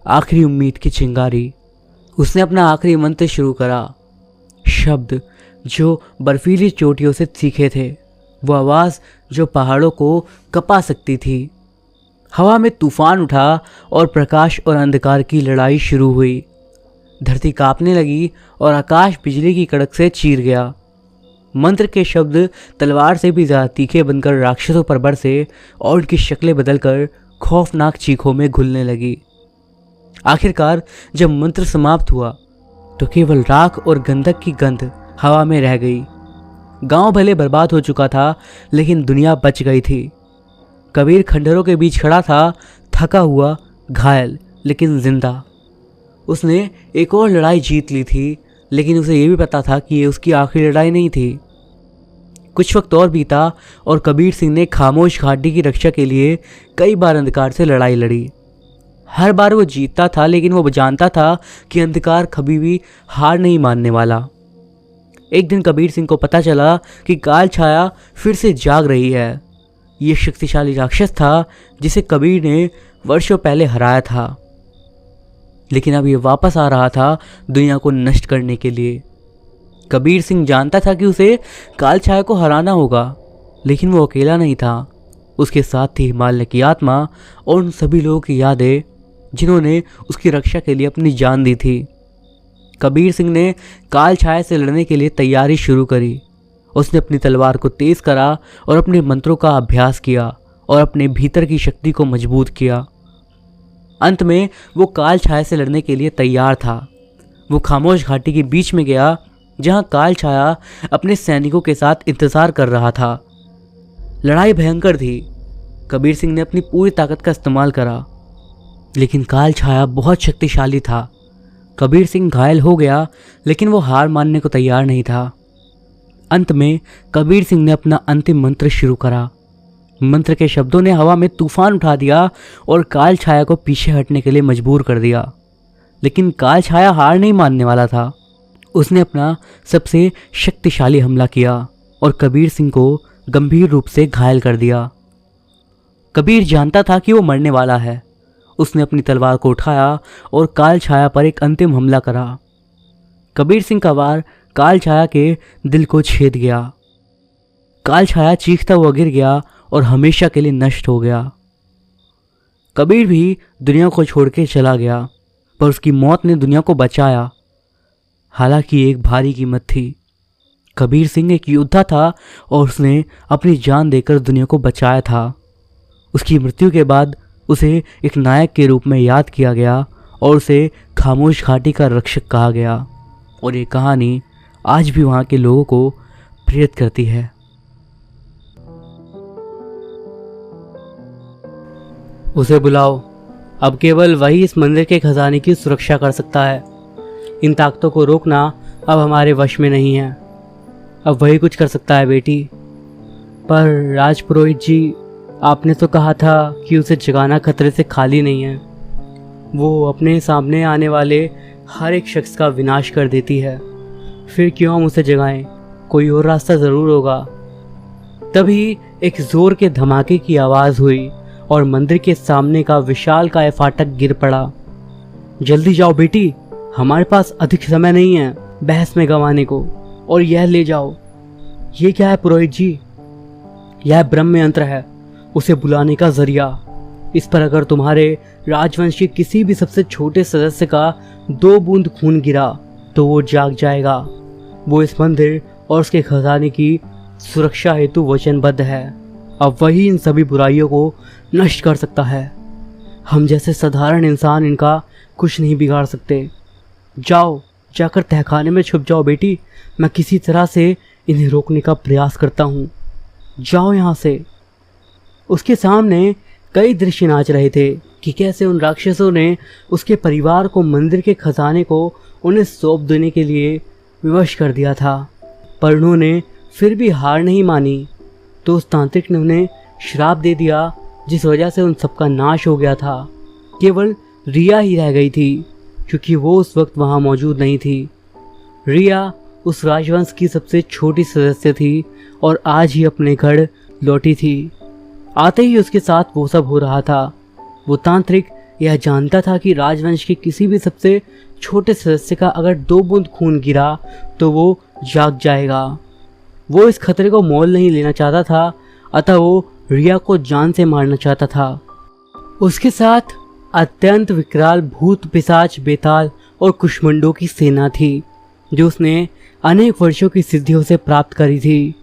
आखिरी उम्मीद की चिंगारी। उसने अपना आखिरी मंत्र शुरू करा। शब्द जो बर्फीली चोटियों से सीखे थे, वो आवाज़ जो पहाड़ों को कपा सकती थी। हवा में तूफान उठा और प्रकाश और अंधकार की लड़ाई शुरू हुई। धरती कांपने लगी और आकाश बिजली की कड़क से चीर गया। मंत्र के शब्द तलवार से भी ज़्यादा तीखे बनकर राक्षसों पर बरसे और उनकी शक्लें बदलकर खौफनाक चीखों में घुलने लगी। आखिरकार जब मंत्र समाप्त हुआ तो केवल राख और गंधक की गंध हवा में रह गई। गांव भले बर्बाद हो चुका था, लेकिन दुनिया बच गई थी। कबीर खंडहरों के बीच खड़ा था, थका हुआ, घायल, लेकिन जिंदा। उसने एक और लड़ाई जीत ली थी, लेकिन उसे ये भी पता था कि ये उसकी आखिरी लड़ाई नहीं थी। कुछ वक्त और बीता और कबीर सिंह ने खामोश घाटी की रक्षा के लिए कई बार अंधकार से लड़ाई लड़ी। हर बार वो जीतता था, लेकिन वो जानता था कि अंधकार कभी भी हार नहीं मानने वाला। एक दिन कबीर सिंह को पता चला कि काल छाया फिर से जाग रही है। ये शक्तिशाली राक्षस था जिसे कबीर ने वर्षों पहले हराया था, लेकिन अब ये वापस आ रहा था दुनिया को नष्ट करने के लिए। कबीर सिंह जानता था कि उसे काल छाया को हराना होगा, लेकिन वो अकेला नहीं था। उसके साथ थी हिमालय की आत्मा और उन सभी लोगों की यादें जिन्होंने उसकी रक्षा के लिए अपनी जान दी थी। कबीर सिंह ने काल छाया से लड़ने के लिए तैयारी शुरू करी। उसने अपनी तलवार को तेज करा और अपने मंत्रों का अभ्यास किया और अपने भीतर की शक्ति को मजबूत किया। अंत में वो काल छाया से लड़ने के लिए तैयार था। वो खामोश घाटी के बीच में गया, जहां काल छाया अपने सैनिकों के साथ इंतजार कर रहा था। लड़ाई भयंकर थी। कबीर सिंह ने अपनी पूरी ताकत का इस्तेमाल करा, लेकिन काल छाया बहुत शक्तिशाली था। कबीर सिंह घायल हो गया, लेकिन वो हार मानने को तैयार नहीं था। अंत में कबीर सिंह ने अपना अंतिम मंत्र शुरू करा। मंत्र के शब्दों ने हवा में तूफान उठा दिया और काल छाया को पीछे हटने के लिए मजबूर कर दिया। लेकिन काल छाया हार नहीं मानने वाला था। उसने अपना सबसे शक्तिशाली हमला किया और कबीर सिंह को गंभीर रूप से घायल कर दिया। कबीर जानता था कि वो मरने वाला है। उसने अपनी तलवार को उठाया और काल छाया पर एक अंतिम हमला करा। कबीर सिंह का वार काल छाया के दिल को छेद गया। काल छाया चीखता हुआ गिर गया और हमेशा के लिए नष्ट हो गया। कबीर भी दुनिया को छोड़ के चला गया, पर उसकी मौत ने दुनिया को बचाया। हालांकि एक भारी कीमत थी। कबीर सिंह एक योद्धा था और उसने अपनी जान देकर दुनिया को बचाया था। उसकी मृत्यु के बाद उसे एक नायक के रूप में याद किया गया और उसे खामोश घाटी का रक्षक कहा गया। और ये कहानी आज भी वहाँ के लोगों को प्रेरित करती है। उसे बुलाओ। अब केवल वही इस मंदिर के खजाने की सुरक्षा कर सकता है। इन ताकतों को रोकना अब हमारे वश में नहीं है। अब वही कुछ कर सकता है बेटी। पर राजपुरोहित जी, आपने तो कहा था कि उसे जगाना खतरे से खाली नहीं है। वो अपने सामने आने वाले हर एक शख्स का विनाश कर देती है। फिर क्यों हम उसे जगाएं? कोई और रास्ता ज़रूर होगा। तभी एक ज़ोर के धमाके की आवाज़ हुई और मंदिर के सामने का विशाल काय फाटक गिर पड़ा। जल्दी जाओ बेटी, हमारे पास अधिक समय नहीं है बहस में गंवाने को। और यह ले जाओ। ये क्या है पुरोहित जी? यह ब्रह्म यंत्र है, उसे बुलाने का जरिया। इस पर अगर तुम्हारे राजवंश के किसी भी सबसे छोटे सदस्य का 2 बूंद खून गिरा तो वो जाग जाएगा। वो इस मंदिर और उसके खजाने की सुरक्षा हेतु वचनबद्ध है। अब वही इन सभी बुराइयों को नष्ट कर सकता है। हम जैसे साधारण इंसान इनका कुछ नहीं बिगाड़ सकते। जाओ, जाकर तहखाने में छुप जाओ बेटी। मैं किसी तरह से इन्हें रोकने का प्रयास करता हूँ। जाओ यहाँ से। उसके सामने कई दृश्य नाच रहे थे कि कैसे उन राक्षसों ने उसके परिवार को मंदिर के खजाने को उन्हें सौंप देने के लिए विवश कर दिया था। पर उन्होंने फिर भी हार नहीं मानी, तो उस तांत्रिक ने उन्हें श्राप दे दिया, जिस वजह से उन सबका नाश हो गया था। केवल रिया ही रह गई थी, क्योंकि वो उस वक्त वहाँ मौजूद नहीं थी। रिया उस राजवंश की सबसे छोटी सदस्य थी और आज ही अपने घर लौटी थी। आते ही उसके साथ वो सब हो रहा था। वो तांत्रिक यह जानता था कि राजवंश के किसी भी सबसे छोटे सदस्य का अगर 2 बूंद खून गिरा तो वो जाग जाएगा। वो इस खतरे को मोल नहीं लेना चाहता था, अतः वो रिया को जान से मारना चाहता था। उसके साथ अत्यंत विकराल भूत, पिशाच, बेताल और कुष्मंडों की सेना थी, जो उसने अनेक वर्षों की सिद्धियों से प्राप्त करी थी।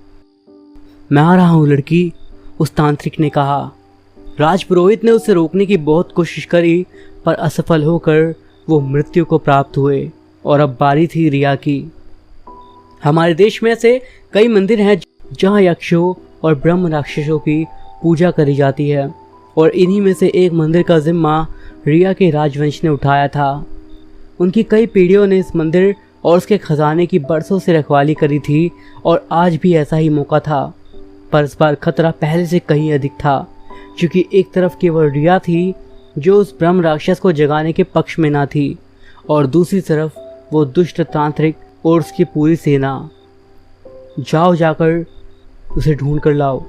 मैं आ रहा हूँ लड़की, उस तांत्रिक ने कहा। राजपुरोहित ने उसे रोकने की बहुत कोशिश करी, पर असफल होकर वो मृत्यु को प्राप्त हुए। और अब बारी थी रिया की। हमारे देश में ऐसे कई मंदिर हैं जहाँ यक्षों और ब्रह्म राक्षसों की पूजा करी जाती है, और इन्हीं में से एक मंदिर का जिम्मा रिया के राजवंश ने उठाया था। उनकी कई पीढ़ियों ने इस मंदिर और उसके खजाने की बरसों से रखवाली करी थी, और आज भी ऐसा ही मौका था। पर इस बार खतरा पहले से कहीं अधिक था, क्योंकि एक तरफ केवल रिया थी जो उस ब्रह्म राक्षस को जगाने के पक्ष में ना थी, और दूसरी तरफ वो दुष्ट तांत्रिक और उसकी पूरी सेना। जाओ, जाकर उसे ढूंढ कर लाओ।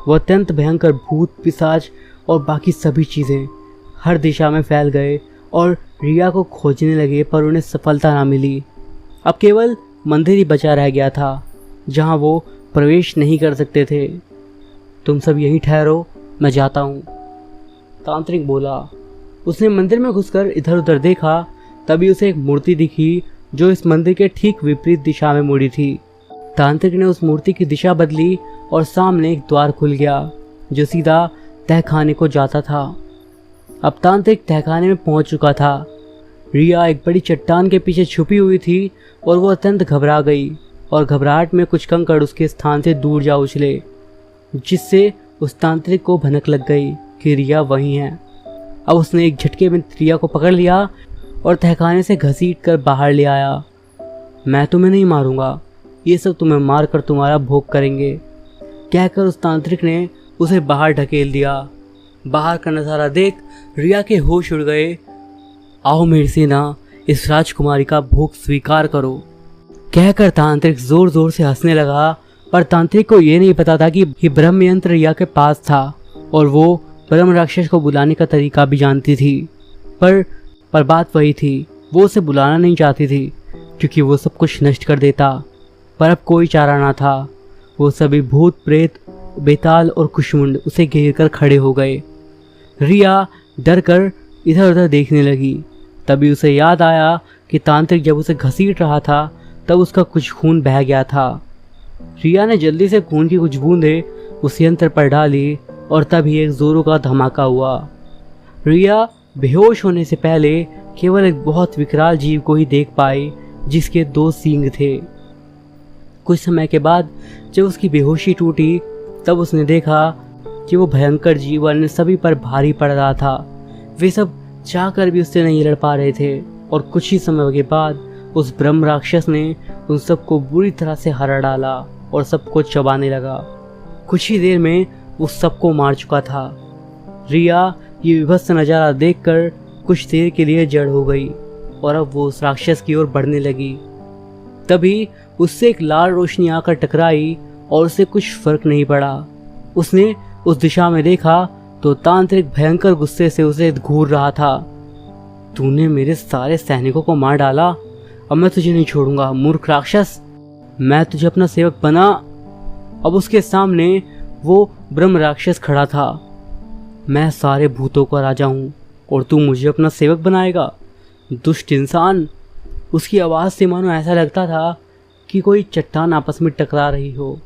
वो अत्यंत भयंकर भूत, पिशाच और बाकी सभी चीज़ें हर दिशा में फैल गए और रिया को खोजने लगे, पर उन्हें सफलता ना मिली। अब केवल मंदिर ही बचा रह गया था, जहाँ वो प्रवेश नहीं कर सकते थे। तुम सब यहीं ठहरो, मैं जाता हूँ, तांत्रिक बोला। उसने मंदिर में घुसकर इधर उधर देखा, तभी उसे एक मूर्ति दिखी जो इस मंदिर के ठीक विपरीत दिशा में मुड़ी थी। तांत्रिक ने उस मूर्ति की दिशा बदली और सामने एक द्वार खुल गया, जो सीधा तहखाने को जाता था। अब तांत्रिक तहखाने में पहुंच चुका था। रिया एक बड़ी चट्टान के पीछे छुपी हुई थी और वो अत्यंत घबरा गई, और घबराहट में कुछ कंकड़ उसके स्थान से दूर जा उछले, जिससे उस तांत्रिक को भनक लग गई कि रिया वहीं है। अब उसने एक झटके में रिया को पकड़ लिया और तहखाने से घसीट कर बाहर ले आया। मैं तुम्हें नहीं मारूंगा, ये सब तुम्हें मार कर तुम्हारा भोग करेंगे, कहकर उस तांत्रिक ने उसे बाहर ढकेल दिया। बाहर का नज़ारा देख रिया के होश उड़ गए। आओ मेरी सेना, इस राजकुमारी का भोग स्वीकार करो, कहकर तांत्रिक जोर जोर से हंसने लगा। पर तांत्रिक को ये नहीं पता था कि ये ब्रह्म यंत्र रिया के पास था, और वो ब्रह्म राक्षस को बुलाने का तरीका भी जानती थी। पर बात वही थी, वो उसे बुलाना नहीं चाहती थी, क्योंकि वो सब कुछ नष्ट कर देता पर अब कोई चारा ना था। वो सभी भूत प्रेत, बेताल और कुशमुंड उसे घेर कर खड़े हो गए। रिया डर कर इधर उधर देखने लगी। तभी उसे याद आया कि तांत्रिक जब उसे घसीट रहा था तब उसका कुछ खून बह गया था। रिया ने जल्दी से खून की कुछ बूंदें उस यंत्र पर डाली और तभी एक जोरों का धमाका हुआ। रिया बेहोश होने से पहले केवल एक बहुत विकराल जीव को ही देख पाई जिसके 2 सींग थे। कुछ समय के बाद जब उसकी बेहोशी टूटी तब उसने देखा कि वो भयंकर जीव अन्य सभी पर भारी पड़ रहा था। वे सब चाहकर भी उससे नहीं लड़ पा रहे थे और कुछ ही समय के बाद उस ब्रह्म राक्षस ने उन सबको बुरी तरह से हरा डाला और सबको चबाने लगा। कुछ ही देर में वो सबको मार चुका था। रिया ये विभत्स नज़ारा देखकर कुछ देर के लिए जड़ हो गई और अब वो उस राक्षस की ओर बढ़ने लगी। तभी उससे एक लाल रोशनी आकर टकराई और उसे कुछ फर्क नहीं पड़ा। उसने उस दिशा में देखा तो तांत्रिक भयंकर गुस्से से उसे घूर रहा था। तूने मेरे सारे सैनिकों को मार डाला, अब मैं तुझे नहीं छोड़ूंगा मूर्ख राक्षस, मैं तुझे अपना सेवक बना। अब उसके सामने वो ब्रह्म राक्षस खड़ा था। मैं सारे भूतों का राजा हूँ और तू मुझे अपना सेवक बनाएगा, दुष्ट इंसान। उसकी आवाज़ से मानो ऐसा लगता था कि कोई चट्टान आपस में टकरा रही हो।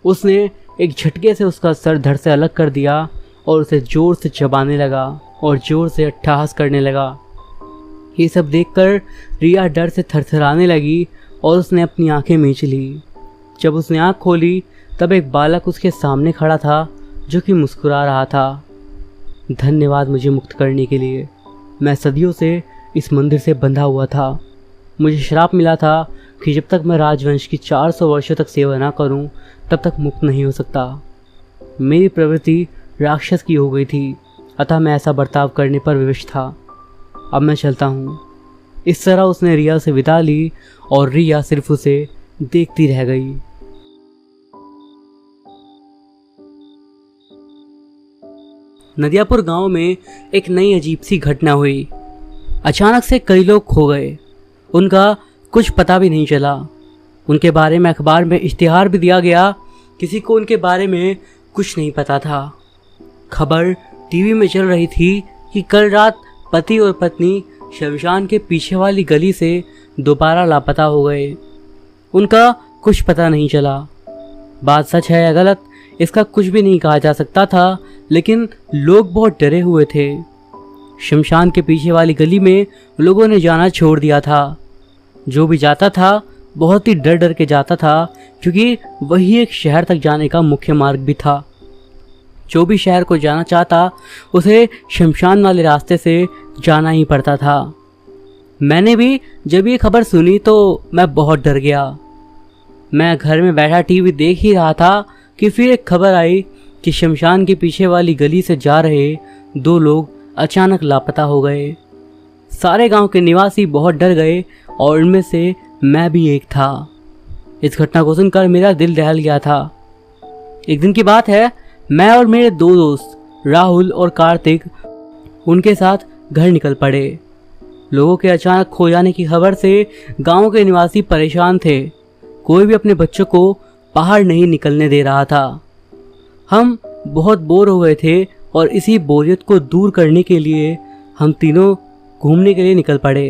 उसने एक झटके से उसका सर धड़ से अलग कर दिया और उसे जोर से चबाने लगा और जोर से अट्टहास करने लगा। ये सब देखकर रिया डर से थरथराने लगी और उसने अपनी आंखें मींच ली। जब उसने आंख खोली तब एक बालक उसके सामने खड़ा था जो कि मुस्कुरा रहा था। धन्यवाद मुझे मुक्त करने के लिए। मैं सदियों से इस मंदिर से बंधा हुआ था। मुझे श्राप मिला था कि जब तक मैं राजवंश की 400 वर्षों तक सेवा ना करूं तब तक मुक्त नहीं हो सकता। मेरी प्रवृत्ति राक्षस की हो गई थी, अतः मैं ऐसा बर्ताव करने पर विवश था। अब मैं चलता हूँ। इस तरह उसने रिया से विदा ली और रिया सिर्फ उसे देखती रह गई। नदियापुर गांव में एक नई अजीब सी घटना हुई। अचानक से कई लोग खो गए। उनका कुछ पता भी नहीं चला। उनके बारे में अखबार में इश्तिहार भी दिया गया। किसी को उनके बारे में कुछ नहीं पता था। खबर टीवी में चल रही थी कि कल रात पति और पत्नी शमशान के पीछे वाली गली से दोबारा लापता हो गए। उनका कुछ पता नहीं चला। बात सच है या गलत इसका कुछ भी नहीं कहा जा सकता था, लेकिन लोग बहुत डरे हुए थे। शमशान के पीछे वाली गली में लोगों ने जाना छोड़ दिया था। जो भी जाता था बहुत ही डर डर के जाता था, क्योंकि वही एक शहर तक जाने का मुख्य मार्ग भी था। जो भी शहर को जाना चाहता उसे शमशान वाले रास्ते से जाना ही पड़ता था। मैंने भी जब ये खबर सुनी तो मैं बहुत डर गया। मैं घर में बैठा टीवी देख ही रहा था कि फिर एक खबर आई कि शमशान के पीछे वाली गली से जा रहे 2 लोग अचानक लापता हो गए। सारे गांव के निवासी बहुत डर गए और इनमें से मैं भी एक था। इस घटना को सुनकर मेरा दिल दहल गया था। एक दिन की बात है, मैं और मेरे 2 दोस्त राहुल और कार्तिक उनके साथ घर निकल पड़े। लोगों के अचानक खो जाने की खबर से गांव के निवासी परेशान थे। कोई भी अपने बच्चों को बाहर नहीं निकलने दे रहा था। हम बहुत बोर हो गए थे और इसी बोरियत को दूर करने के लिए हम तीनों घूमने के लिए निकल पड़े।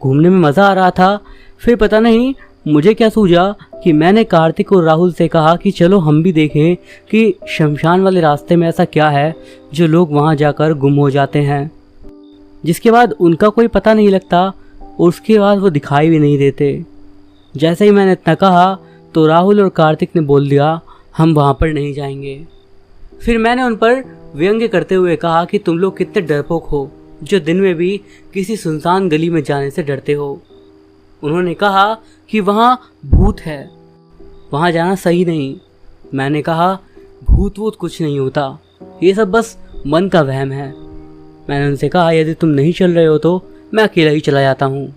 घूमने में मज़ा आ रहा था। फिर पता नहीं मुझे क्या सूझा कि मैंने कार्तिक और राहुल से कहा कि चलो हम भी देखें कि शमशान वाले रास्ते में ऐसा क्या है जो लोग वहाँ जाकर गुम हो जाते हैं, जिसके बाद उनका कोई पता नहीं लगता और उसके बाद वो दिखाई भी नहीं देते। जैसे ही मैंने इतना कहा तो राहुल और कार्तिक ने बोल दिया हम वहाँ पर नहीं जाएंगे। फिर मैंने उन पर व्यंग्य करते हुए कहा कि तुम लोग कितने डरपोक हो जो दिन में भी किसी सुनसान गली में जाने से डरते हो। उन्होंने कहा कि वहाँ भूत है, वहाँ जाना सही नहीं। मैंने कहा भूत वूत कुछ नहीं होता, ये सब बस मन का वहम है। मैंने उनसे कहा यदि तुम नहीं चल रहे हो तो मैं अकेला ही चला जाता हूँ।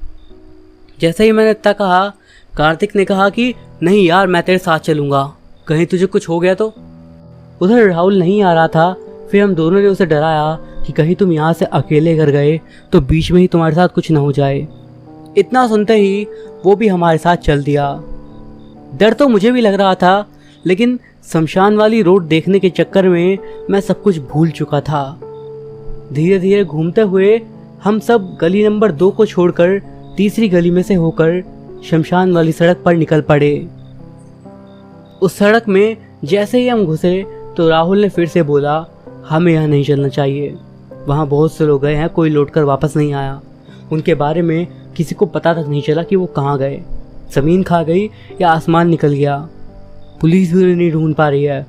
जैसे ही मैंने इतना कहा कार्तिक ने कहा कि नहीं यार मैं तेरे साथ चलूँगा, कहीं तुझे कुछ हो गया तो। उधर राहुल नहीं आ रहा था। फिर हम दोनों ने उसे डराया कि कहीं तुम यहाँ से अकेले घर गए तो बीच में ही तुम्हारे साथ कुछ न हो जाए। इतना सुनते ही वो भी हमारे साथ चल दिया। डर तो मुझे भी लग रहा था, लेकिन शमशान वाली रोड देखने के चक्कर में मैं सब कुछ भूल चुका था। धीरे धीरे घूमते हुए हम सब गली नंबर 2 को छोड़कर तीसरी गली में से होकर शमशान वाली सड़क पर निकल पड़े। उस सड़क में जैसे ही हम घुसे तो राहुल ने फिर से बोला, हमें यहाँ नहीं चलना चाहिए, वहाँ बहुत से लोग गए हैं, कोई लौट कर वापस नहीं आया। उनके बारे में किसी को पता तक नहीं चला कि वो कहाँ गए, ज़मीन खा गई या आसमान निकल गया। पुलिस भी उन्हें नहीं ढूंढ पा रही है।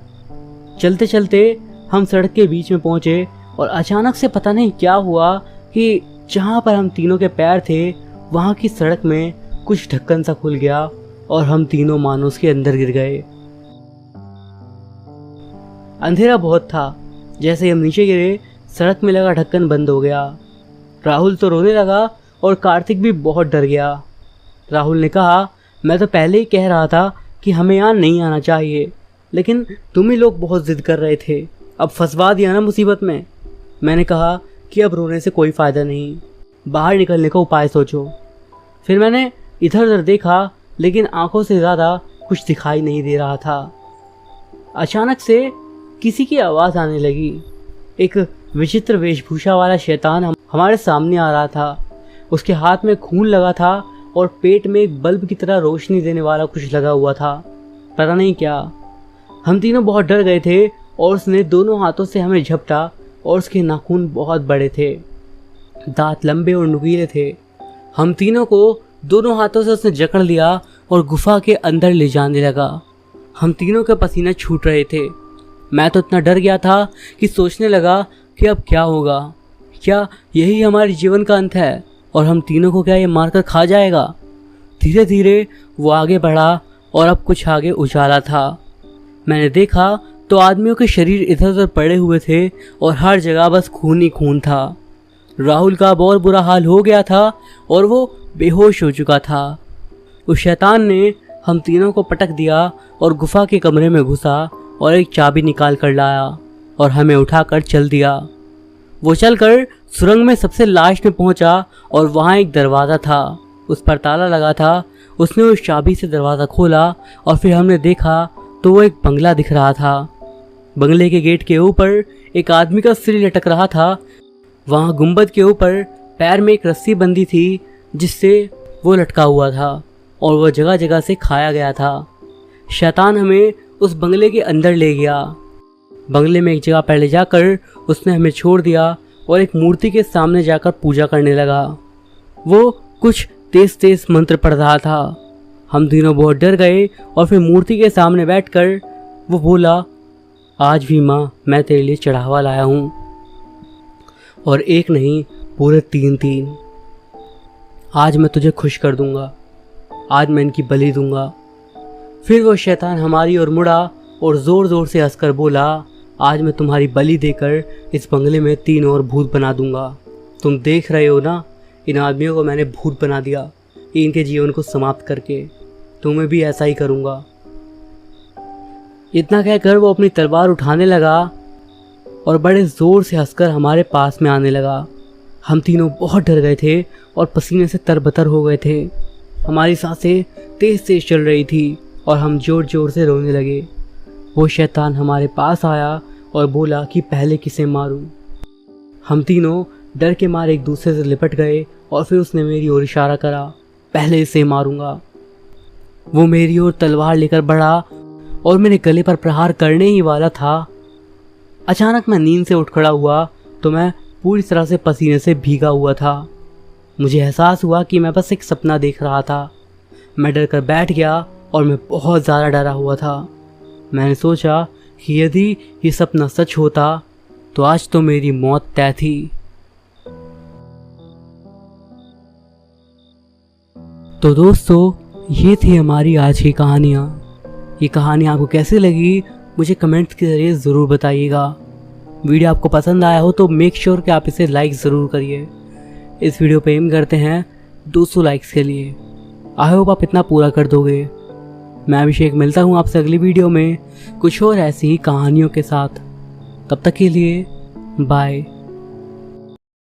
चलते चलते हम सड़क के बीच में पहुँचे और अचानक से पता नहीं क्या हुआ कि जहाँ पर हम तीनों के पैर थे वहाँ की सड़क में कुछ ढक्कन सा खुल गया और हम तीनों मानो उसके अंदर गिर गए। अंधेरा बहुत था। जैसे ही हम नीचे गिरे सड़क में लगा ढक्कन बंद हो गया। राहुल तो रोने लगा और कार्तिक भी बहुत डर गया। राहुल ने कहा, मैं तो पहले ही कह रहा था कि हमें यहाँ नहीं आना चाहिए, लेकिन तुम ही लोग बहुत ज़िद कर रहे थे, अब फंसवा दिया ना मुसीबत में। मैंने कहा कि अब रोने से कोई फ़ायदा नहीं, बाहर निकलने का उपाय सोचो। फिर मैंने इधर उधर देखा, लेकिन आंखों से ज़्यादा कुछ दिखाई नहीं दे रहा था। अचानक से किसी की आवाज़ आने लगी। एक विचित्र वेशभूषा वाला शैतान हमारे सामने आ रहा था। उसके हाथ में खून लगा था और पेट में एक बल्ब की तरह रोशनी देने वाला कुछ लगा हुआ था, पता नहीं क्या। हम तीनों बहुत डर गए थे और उसने दोनों हाथों से हमें झपटा और उसके नाखून बहुत बड़े थे, दांत लंबे और नुकीले थे। हम तीनों को दोनों हाथों से उसने जकड़ लिया और गुफा के अंदर ले जाने लगा। हम तीनों के पसीने छूट रहे थे। मैं तो इतना डर गया था कि सोचने लगा कि अब क्या होगा, क्या यही हमारे जीवन का अंत है और हम तीनों को क्या ये मारकर खा जाएगा। धीरे धीरे वो आगे बढ़ा और अब कुछ आगे उजाला था। मैंने देखा तो आदमियों के शरीर इधर उधर पड़े हुए थे और हर जगह बस खून ही खून था। राहुल का बहुत बुरा हाल हो गया था और वो बेहोश हो चुका था। उस शैतान ने हम तीनों को पटक दिया और गुफा के कमरे में घुसा और एक चाबी निकाल कर लाया और हमें उठाकर चल दिया। वो चलकर सुरंग में सबसे लास्ट में पहुंचा और वहाँ एक दरवाज़ा था, उस पर ताला लगा था। उसने उस चाबी से दरवाज़ा खोला और फिर हमने देखा तो वो एक बंगला दिख रहा था। बंगले के गेट के ऊपर एक आदमी का सिर लटक रहा था। वहाँ गुंबद के ऊपर पैर में एक रस्सी बंधी थी जिससे वो लटका हुआ था और वह जगह जगह से खाया गया था। शैतान हमें उस बंगले के अंदर ले गया। बंगले में एक जगह पर ले जाकर उसने हमें छोड़ दिया और एक मूर्ति के सामने जाकर पूजा करने लगा। वो कुछ तेज तेज मंत्र पढ़ रहा था। हम तीनों बहुत डर गए और फिर मूर्ति के सामने बैठकर वो बोला, आज भी माँ मैं तेरे लिए चढ़ावा लाया हूँ, और एक नहीं पूरे 3 आज मैं तुझे खुश कर दूंगा, आज मैं इनकी बलि दूंगा। फिर वो शैतान हमारी ओर मुड़ा और ज़ोर ज़ोर से हंसकर बोला, आज मैं तुम्हारी बलि देकर इस बंगले में 3 और भूत बना दूंगा। तुम देख रहे हो ना, इन आदमियों को मैंने भूत बना दिया इनके जीवन को समाप्त करके, तुम्हें भी ऐसा ही करूंगा। इतना कहकर वो अपनी तलवार उठाने लगा और बड़े ज़ोर से हंसकर हमारे पास में आने लगा। हम तीनों बहुत डर गए थे और पसीने से तरबतर हो गए थे। हमारी सांसें तेज़ तेज़ चल रही थी और हम ज़ोर ज़ोर से रोने लगे। वो शैतान हमारे पास आया और बोला कि पहले किसे मारूं। हम तीनों डर के मारे एक दूसरे से लिपट गए और फिर उसने मेरी ओर इशारा करा, पहले इसे मारूंगा। वो मेरी ओर तलवार लेकर बढ़ा और मेरे गले पर प्रहार करने ही वाला था। अचानक मैं नींद से उठ खड़ा हुआ तो मैं पूरी तरह से पसीने से भीगा हुआ था। मुझे एहसास हुआ कि मैं बस एक सपना देख रहा था। मैं डर कर बैठ गया और मैं बहुत ज़्यादा डरा हुआ था। मैंने सोचा कि यदि ये सपना सच होता तो आज तो मेरी मौत तय थी। तो दोस्तों, ये थी हमारी आज की कहानियाँ। ये कहानी आपको कैसी लगी मुझे कमेंट्स के ज़रिए ज़रूर बताइएगा। वीडियो आपको पसंद आया हो तो मेक श्योर कि आप इसे लाइक ज़रूर करिए। इस वीडियो पे एम करते हैं 200 लाइक्स के लिए। आई होप आप इतना पूरा कर दोगे। मैं अभिषेक मिलता हूँ आपसे अगली वीडियो में कुछ और ऐसी ही कहानियों के साथ। तब तक के लिए बाय।